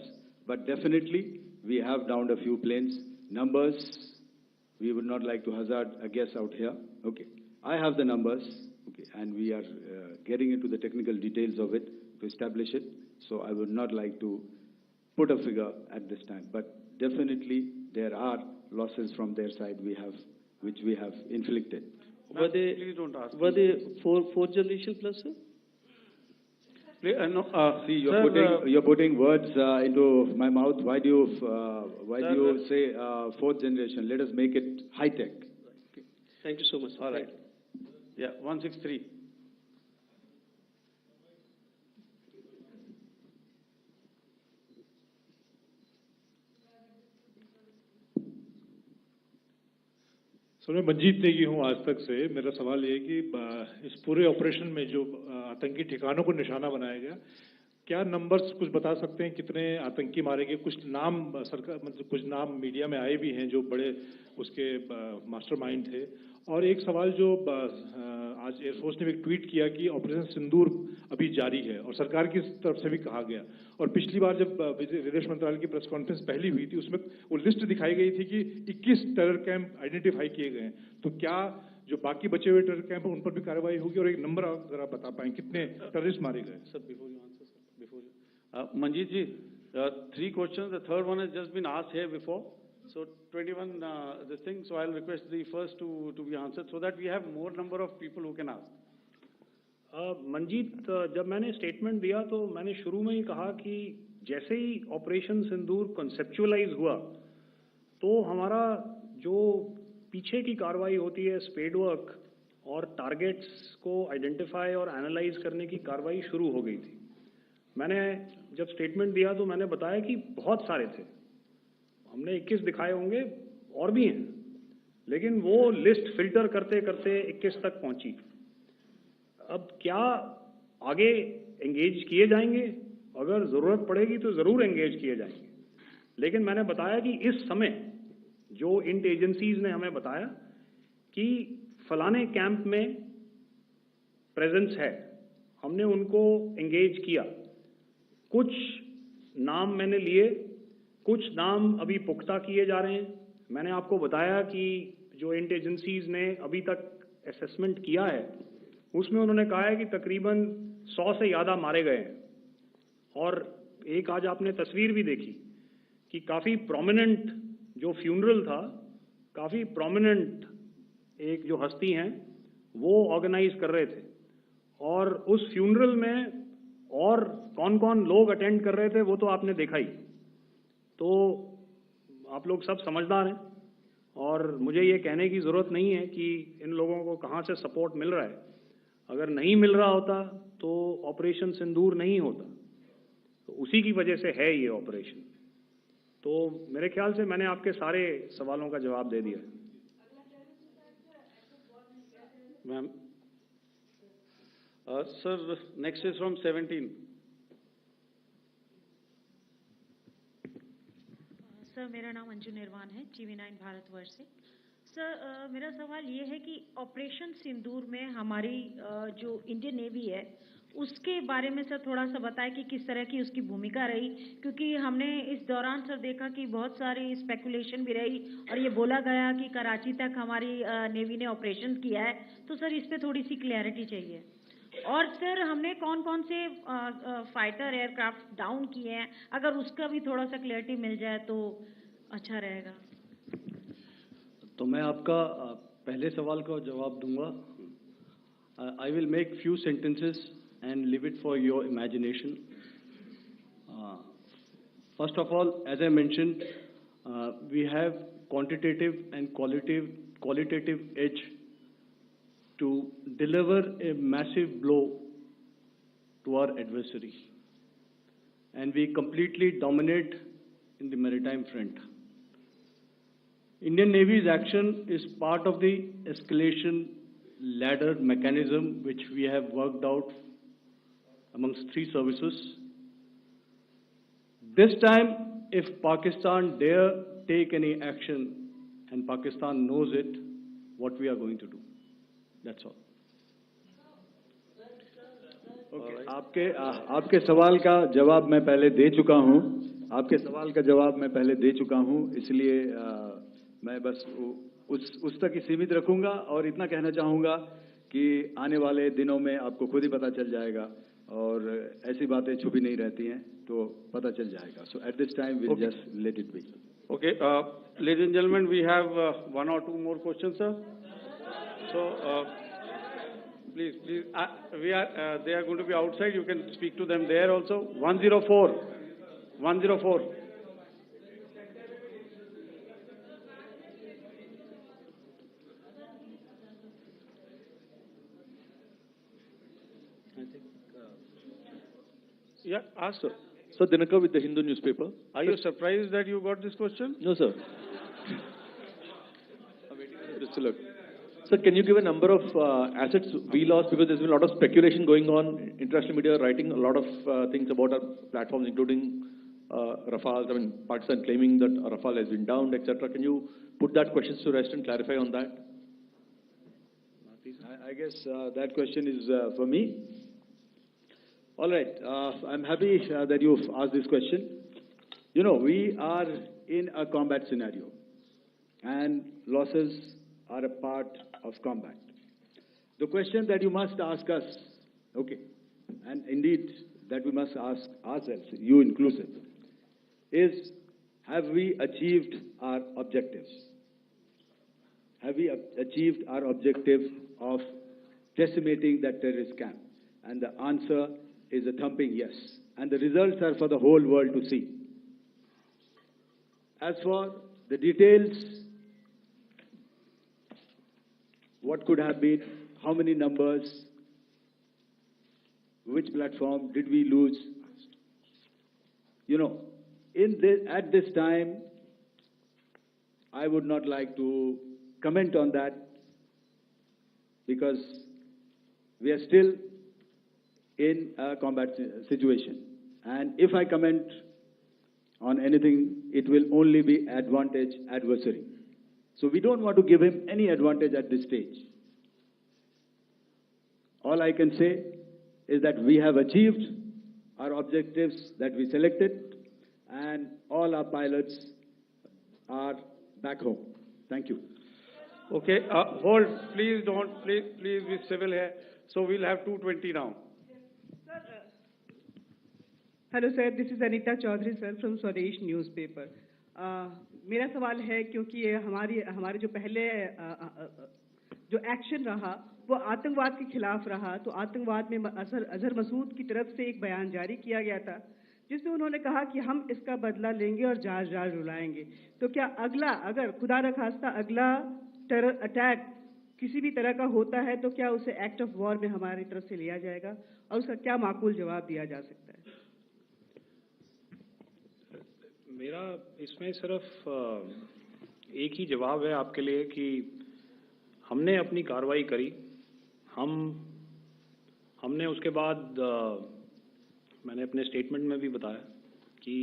but definitely we have downed a few planes. Numbers, we would not like to hazard a guess out here. Okay. I have the numbers, okay, and we are getting into the technical details of it to establish it. So I would not like to put a figure at this time, but definitely there are losses from their side which we have inflicted. Were they, please don't ask. were they fourth generation plus, sir? No, See, sir, you're putting words into my mouth. Why do Sir, you say fourth generation? Let us make it high tech. Thank you so much. all right. Yeah, 163. Sir मैं मंजीत नेगी हूँ आज तक से। मेरा सवाल ये है कि इस पूरे ऑपरेशन में जो आतंकी ठिकानों को निशाना बनाया गया, क्या नंबर्स कुछ बता सकते हैं कितने आतंकी मारे गए? कुछ नाम सरकार मतलब कुछ नाम मीडिया में आए भी हैं जो बड़े उसके मास्टरमाइंड थे। और एक सवाल जो आज एयरफोर्स ने भी एक ट्वीट किया कि ऑपरेशन सिंदूर अभी जारी है और सरकार की तरफ से भी कहा गया। और पिछली बार जब विदेश मंत्रालय की प्रेस कॉन्फ्रेंस पहली हुई थी उसमें वो लिस्ट दिखाई गई थी कि 21 टेरर कैंप आइडेंटिफाई किए गए हैं। तो क्या जो बाकी बचे हुए टेरर कैंप हैं उन पर भी कार्रवाई होगी? और एक नंबर अगर आप बता पाएं कितने टेररिस्ट मारे गए? Sir, before you answer, sir, before you. Manjeet ji, 3 questions. The third one has just been asked here before. So 21, this thing. So I'll request the first to be answered so that we have more number of people who can ask. Manjeet, जब मैंने statement दिया तो मैंने शुरू में ही कहा कि जैसे ही ऑपरेशन सिंदूर कॉन्सेप्चुअलाइज हुआ तो हमारा जो पीछे की कार्रवाई होती है स्पेड वर्क और टारगेट्स को आइडेंटिफाई और एनालाइज करने की कार्रवाई शुरू हो गई थी। मैंने जब स्टेटमेंट दिया तो मैंने बताया कि बहुत सारे थे, हमने 21 दिखाए होंगे और भी हैं, लेकिन वो लिस्ट फिल्टर करते करते 21 तक पहुंची। अब क्या आगे एंगेज किए जाएंगे? अगर जरूरत पड़ेगी तो जरूर एंगेज किए जाएंगे, लेकिन मैंने बताया कि इस समय जो इंट एजेंसीज ने हमें बताया कि फलाने कैंप में प्रेजेंस है, हमने उनको एंगेज किया। कुछ नाम मैंने लिए, कुछ नाम अभी पुख्ता किए जा रहे हैं। मैंने आपको बताया कि जो इंट एजेंसीज ने अभी तक असेसमेंट किया है उसमें उन्होंने कहा है कि तकरीबन 100 से ज़्यादा मारे गए हैं। और एक आज आपने तस्वीर भी देखी कि काफ़ी प्रोमिनेंट जो फ्यूनरल था, काफ़ी प्रोमिनेंट एक जो हस्ती हैं वो ऑर्गेनाइज कर रहे थे, और उस फ्यूनरल में और कौन कौन लोग अटेंड कर रहे थे वो तो आपने देखा ही। तो आप लोग सब समझदार हैं और मुझे ये कहने की ज़रूरत नहीं है कि इन लोगों को कहाँ से सपोर्ट मिल रहा है। अगर नहीं मिल रहा होता तो ऑपरेशन सिंदूर नहीं होता, तो उसी की वजह से है ये ऑपरेशन। तो मेरे ख्याल से मैंने आपके सारे सवालों का जवाब दे दिया है। Ma'am. Sir, next is from 17. Sir, मेरा नाम अंजू निर्वाण है, TV9 भारतवर्ष से। सर, मेरा सवाल ये है कि ऑपरेशन सिंदूर में हमारी जो इंडियन नेवी है उसके बारे में सर थोड़ा सा बताएं कि किस तरह की उसकी भूमिका रही, क्योंकि हमने इस दौरान सर देखा कि बहुत सारी स्पेकुलेशन भी रही और ये बोला गया कि कराची तक हमारी नेवी ने ऑपरेशन किया है। तो सर इस पे थोड़ी सी क्लैरिटी चाहिए। और सर हमने कौन कौन से फाइटर एयरक्राफ्ट डाउन किए हैं, अगर उसका भी थोड़ा सा क्लैरिटी मिल जाए तो अच्छा रहेगा। तो मैं आपका पहले सवाल का जवाब दूंगा। I will make few sentences and leave it for your imagination. First of all, as I mentioned, we have quantitative and qualitative edge to deliver a massive blow to our adversary, and we completely dominate in the maritime front. Indian Navy's action is part of the escalation ladder mechanism which we have worked out amongst 3 services. This time, if Pakistan dare take any action, and Pakistan knows it, what we are going to do. That's all. Okay, आपके सवाल का जवाब मैं पहले दे चुका हूं। आपके सवाल का जवाब मैं पहले दे चुका हूं, इसलिए मैं बस उस तक ही सीमित रखूंगा और इतना कहना चाहूंगा कि आने वाले दिनों में आपको खुद ही पता चल जाएगा और ऐसी बातें छुपी नहीं रहती हैं, तो पता चल जाएगा। So at this time we'll just let it be. Okay, ladies and gentlemen, we have 1 or 2 more questions, sir. So please. They are going to be outside. You can speak to them there also. 104. 104. Yeah, ask sir. Sir, Dinakar with the Hindu newspaper. Are you surprised that you got this question? No, sir. Look. Sir, can you give a number of assets we lost? Because there's been a lot of speculation going on. International media writing a lot of things about our platforms, including Rafale. I mean, Pakistan claiming that Rafale has been downed, etc. Can you put that question to rest and clarify on that? I guess that question is for me. All right. I'm happy that you've asked this question. You know, we are in a combat scenario, and losses are a part of combat. The question that you must ask us, okay, and indeed that we must ask ourselves, you inclusive, is have we achieved our objectives? Have we achieved our objective of decimating that terrorist camp? And the answer is a thumping yes. And the results are for the whole world to see. As for the details, what could have been, how many numbers, which platform did we lose? You know, at this time, I would not like to comment on that because we are still in a combat situation. And if I comment on anything, it will only be advantage adversary. So we don't want to give him any advantage at this stage. All I can say is that we have achieved our objectives that we selected, and all our pilots are back home. Thank you. Okay, hold. Please don't. Please be civil here. So we'll have 220 now. Hello sir, this is Anita Chaudhary sir from Swadesh newspaper. मेरा सवाल है, क्योंकि ये हमारे जो पहले जो action रहा वो आतंकवाद के खिलाफ रहा, तो आतंकवाद में अजहर मसूद की तरफ से एक बयान जारी किया गया था जिसमें उन्होंने कहा कि हम इसका बदला लेंगे और जाज रुलाएंगे। तो क्या अगला, अगर खुदा न खास्ता अगला टेरर अटैक किसी भी तरह का होता है, तो क्या उसे एक्ट ऑफ वॉर में हमारी तरफ से लिया जाएगा और उसका क्या माकूल जवाब दिया जा सकता है? मेरा इसमें सिर्फ एक ही जवाब है आपके लिए कि हमने अपनी कार्रवाई करी। हमने उसके बाद मैंने अपने स्टेटमेंट में भी बताया कि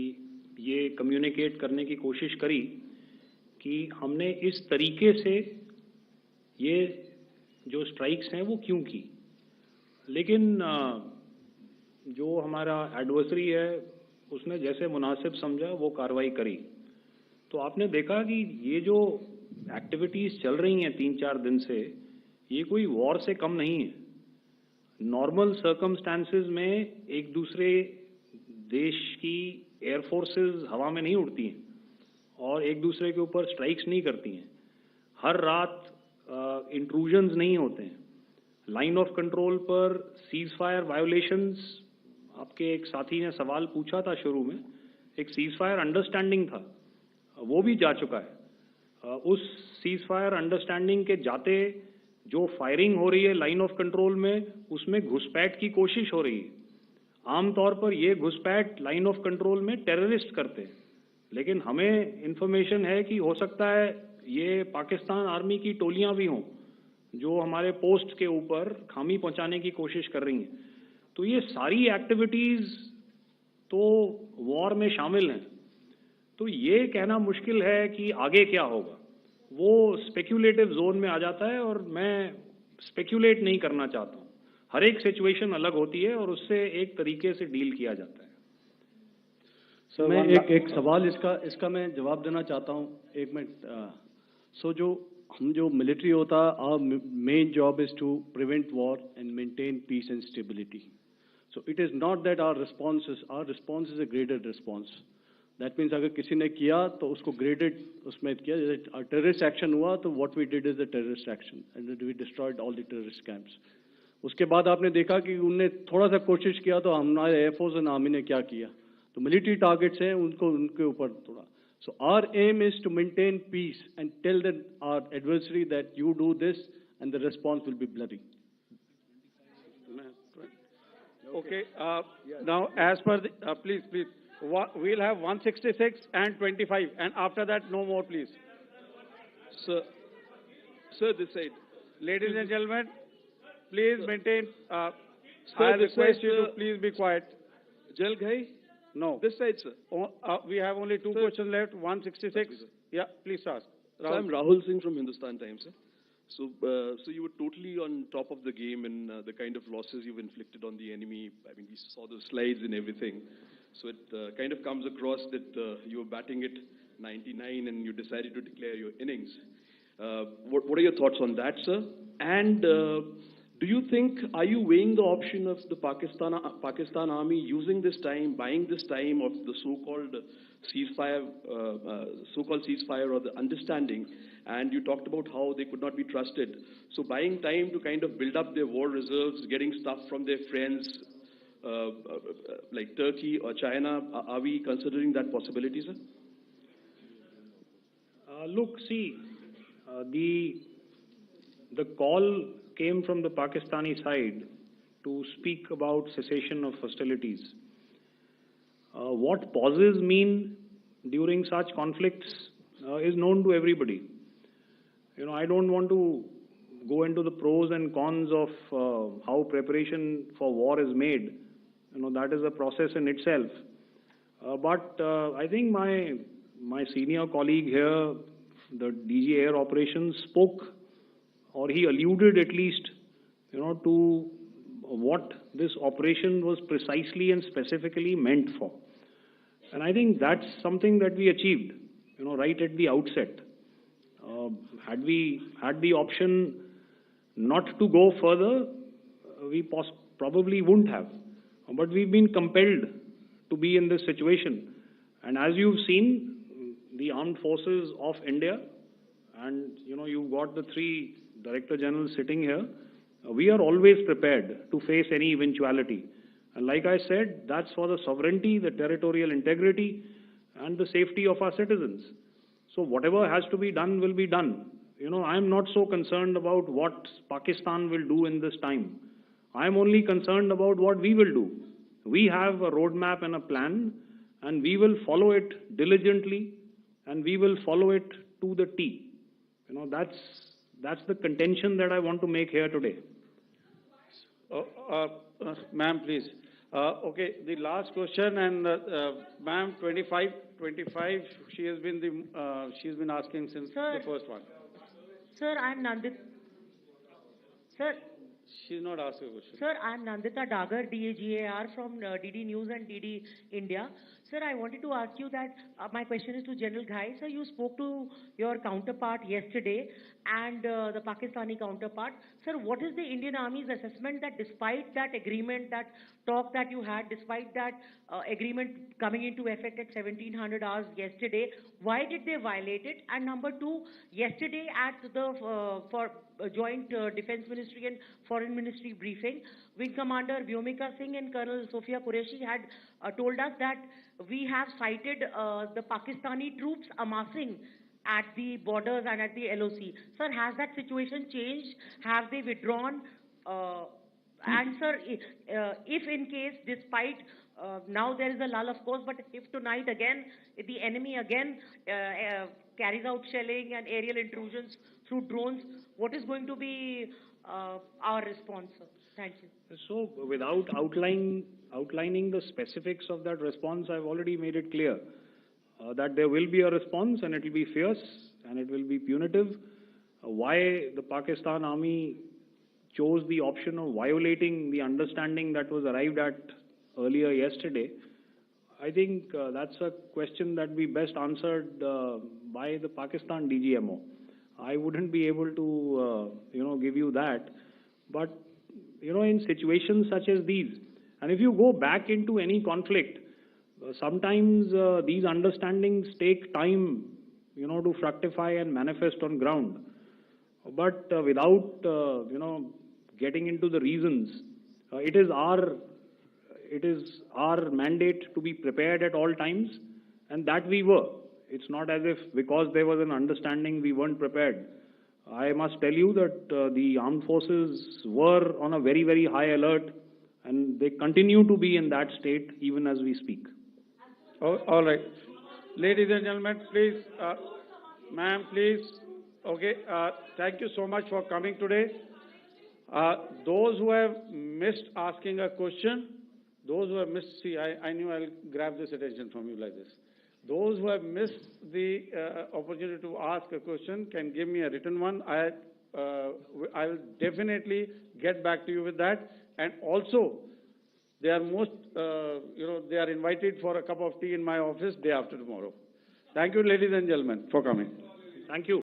ये कम्युनिकेट करने की कोशिश करी कि हमने इस तरीके से ये जो स्ट्राइक्स हैं वो क्यों की। लेकिन जो हमारा एडवर्सरी है उसने जैसे मुनासिब समझा वो कार्रवाई करी। तो आपने देखा कि ये जो एक्टिविटीज़ चल रही हैं 3-4 दिन से, ये कोई वॉर से कम नहीं है। नॉर्मल सर्कमस्टांसेस में एक दूसरे देश की एयर फोर्सेस हवा में नहीं उड़ती हैं और एक दूसरे के ऊपर स्ट्राइक्स नहीं करती हैं। हर रात इंट्रूजन्स नहीं होते हैं। लाइन ऑफ कंट्रोल पर सीज फायर वायोलेशंस, आपके एक साथी ने सवाल पूछा था शुरू में, एक सीज फायर अंडरस्टैंडिंग था, वो भी जा चुका है। उस सीज फायर अंडरस्टैंडिंग के जाते जो फायरिंग हो रही है लाइन ऑफ कंट्रोल में, उसमें घुसपैठ की कोशिश हो रही है। आमतौर पर ये घुसपैठ लाइन ऑफ कंट्रोल में टेररिस्ट करते हैं, लेकिन हमें इंफॉर्मेशन है कि हो सकता है ये पाकिस्तान आर्मी की टोलियां भी हों जो हमारे पोस्ट के ऊपर खामी पहुंचाने की कोशिश कर रही हैं। तो ये सारी एक्टिविटीज तो वॉर में शामिल हैं। तो ये कहना मुश्किल है कि आगे क्या होगा, वो स्पेक्यूलेटिव जोन में आ जाता है और मैं स्पेक्यूलेट नहीं करना चाहता हूँ। हर एक सिचुएशन अलग होती है और उससे एक तरीके से डील किया जाता है। सर मैं एक सवाल इसका मैं जवाब देना चाहता हूँ, एक मिनट। सो जो मिलिट्री होता है, our main job is to prevent war and maintain peace and stability. So it is not that our response is a graded response. That means अगर किसी ने किया तो उसको graded उसमें किया। जैसे terrorist action हुआ तो what we did is a terrorist action and we destroyed all the terrorist camps. उसके बाद आपने देखा कि उनने थोड़ा सा कोशिश किया तो हमारे एयरफोर्स एंड आर्मी ने क्या किया, तो मिलिट्री टारगेट्स हैं उनको उनके ऊपर थोड़ा. So our aim is to maintain peace and tell our adversary that you do this and the response will be bloody. Okay, now as per the, please, we'll have 166 and 25, and after that, no more, please. Sir, this side. Ladies and gentlemen, please maintain, I this request side, you to sir. please be quiet. Jal Ghai? No. This side, sir. We have only two questions left, 166. Yeah, please ask. So I'm Rahul Singh from Hindustan Times, sir. So you were totally on top of the game in the kind of losses you've inflicted on the enemy. I mean, we saw the slides and everything. So it kind of comes across that you were batting it 99 and you decided to declare your innings. What are your thoughts on that, sir? And do you think, are you weighing the option of the Pakistan army using this time, buying this time of the so-called ceasefire or the understanding? And you talked about how they could not be trusted. So buying time to kind of build up their war reserves, getting stuff from their friends like Turkey or China, are we considering that possibility, sir? Look, see, the call came from the Pakistani side to speak about cessation of hostilities. What pauses mean during such conflicts is known to everybody. I don't want to go into the pros and cons of how preparation for war is made. That is a process in itself. But I think my senior colleague here, the DG Air Operations, spoke, or he alluded at least, to what this operation was precisely and specifically meant for. And I think that's something that we achieved, right at the outset. Had we had the option not to go further, we probably wouldn't have. But we've been compelled to be in this situation. And as you've seen, the armed forces of India, and you've got the three Director Generals sitting here, we are always prepared to face any eventuality. And like I said, that's for the sovereignty, the territorial integrity, and the safety of our citizens. So whatever has to be done will be done. I'm not so concerned about what Pakistan will do in this time. I'm only concerned about what we will do. We have a roadmap and a plan, and we will follow it diligently, and we will follow it to the T. That's the contention that I want to make here today. Ma'am, please. Okay, the last question, and ma'am, 25, she's been asking since the first one. Sir, I'm Nandita. Sir. She's not asking a question. Sir, I'm Nandita Dagar, DGAR from DD News and DD India. Sir, I wanted to ask you that my question is to General Ghai. Sir, you spoke to your counterpart yesterday and the Pakistani counterpart. Sir, what is the Indian Army's assessment that despite that agreement, that talk that you had, despite that agreement coming into effect at 1700 hours yesterday, why did they violate it? And number two, yesterday at the Joint Defense Ministry and Foreign Ministry briefing, Wing Commander Vyomika Singh and Colonel Sophia Qureshi had told us that we have cited the Pakistani troops amassing at the borders and at the LOC. Sir, has that situation changed? Have they withdrawn? And sir, if in case, despite now there is a lull, of course, but if tonight again, if the enemy again carries out shelling and aerial intrusions through drones, what is going to be our response, sir? Thank you. So, without outlining the specifics of that response, I've already made it clear that there will be a response and it will be fierce and it will be punitive. Why the Pakistan Army chose the option of violating the understanding that was arrived at earlier yesterday, I think that's a question that we best answered by the Pakistan DGMO. I wouldn't be able to, give you that. But, in situations such as these, and if you go back into any conflict, sometimes these understandings take time, to fructify and manifest on ground. But without, getting into the reasons, it is our mandate to be prepared at all times, and that we were. It's not as if because there was an understanding we weren't prepared. I must tell you that the armed forces were on a very, very high alert, and they continue to be in that state even as we speak. Oh, all right. Ladies and gentlemen, please, ma'am, please. Okay, thank you so much for coming today. Those who have missed asking a question, those who have missed, see, I knew I'll grab this attention from you like this. Those who have missed the opportunity to ask a question can give me a written one. I will definitely get back to you with that. And also, they are they are invited for a cup of tea in my office day after tomorrow. Thank you, ladies and gentlemen, for coming. Thank you.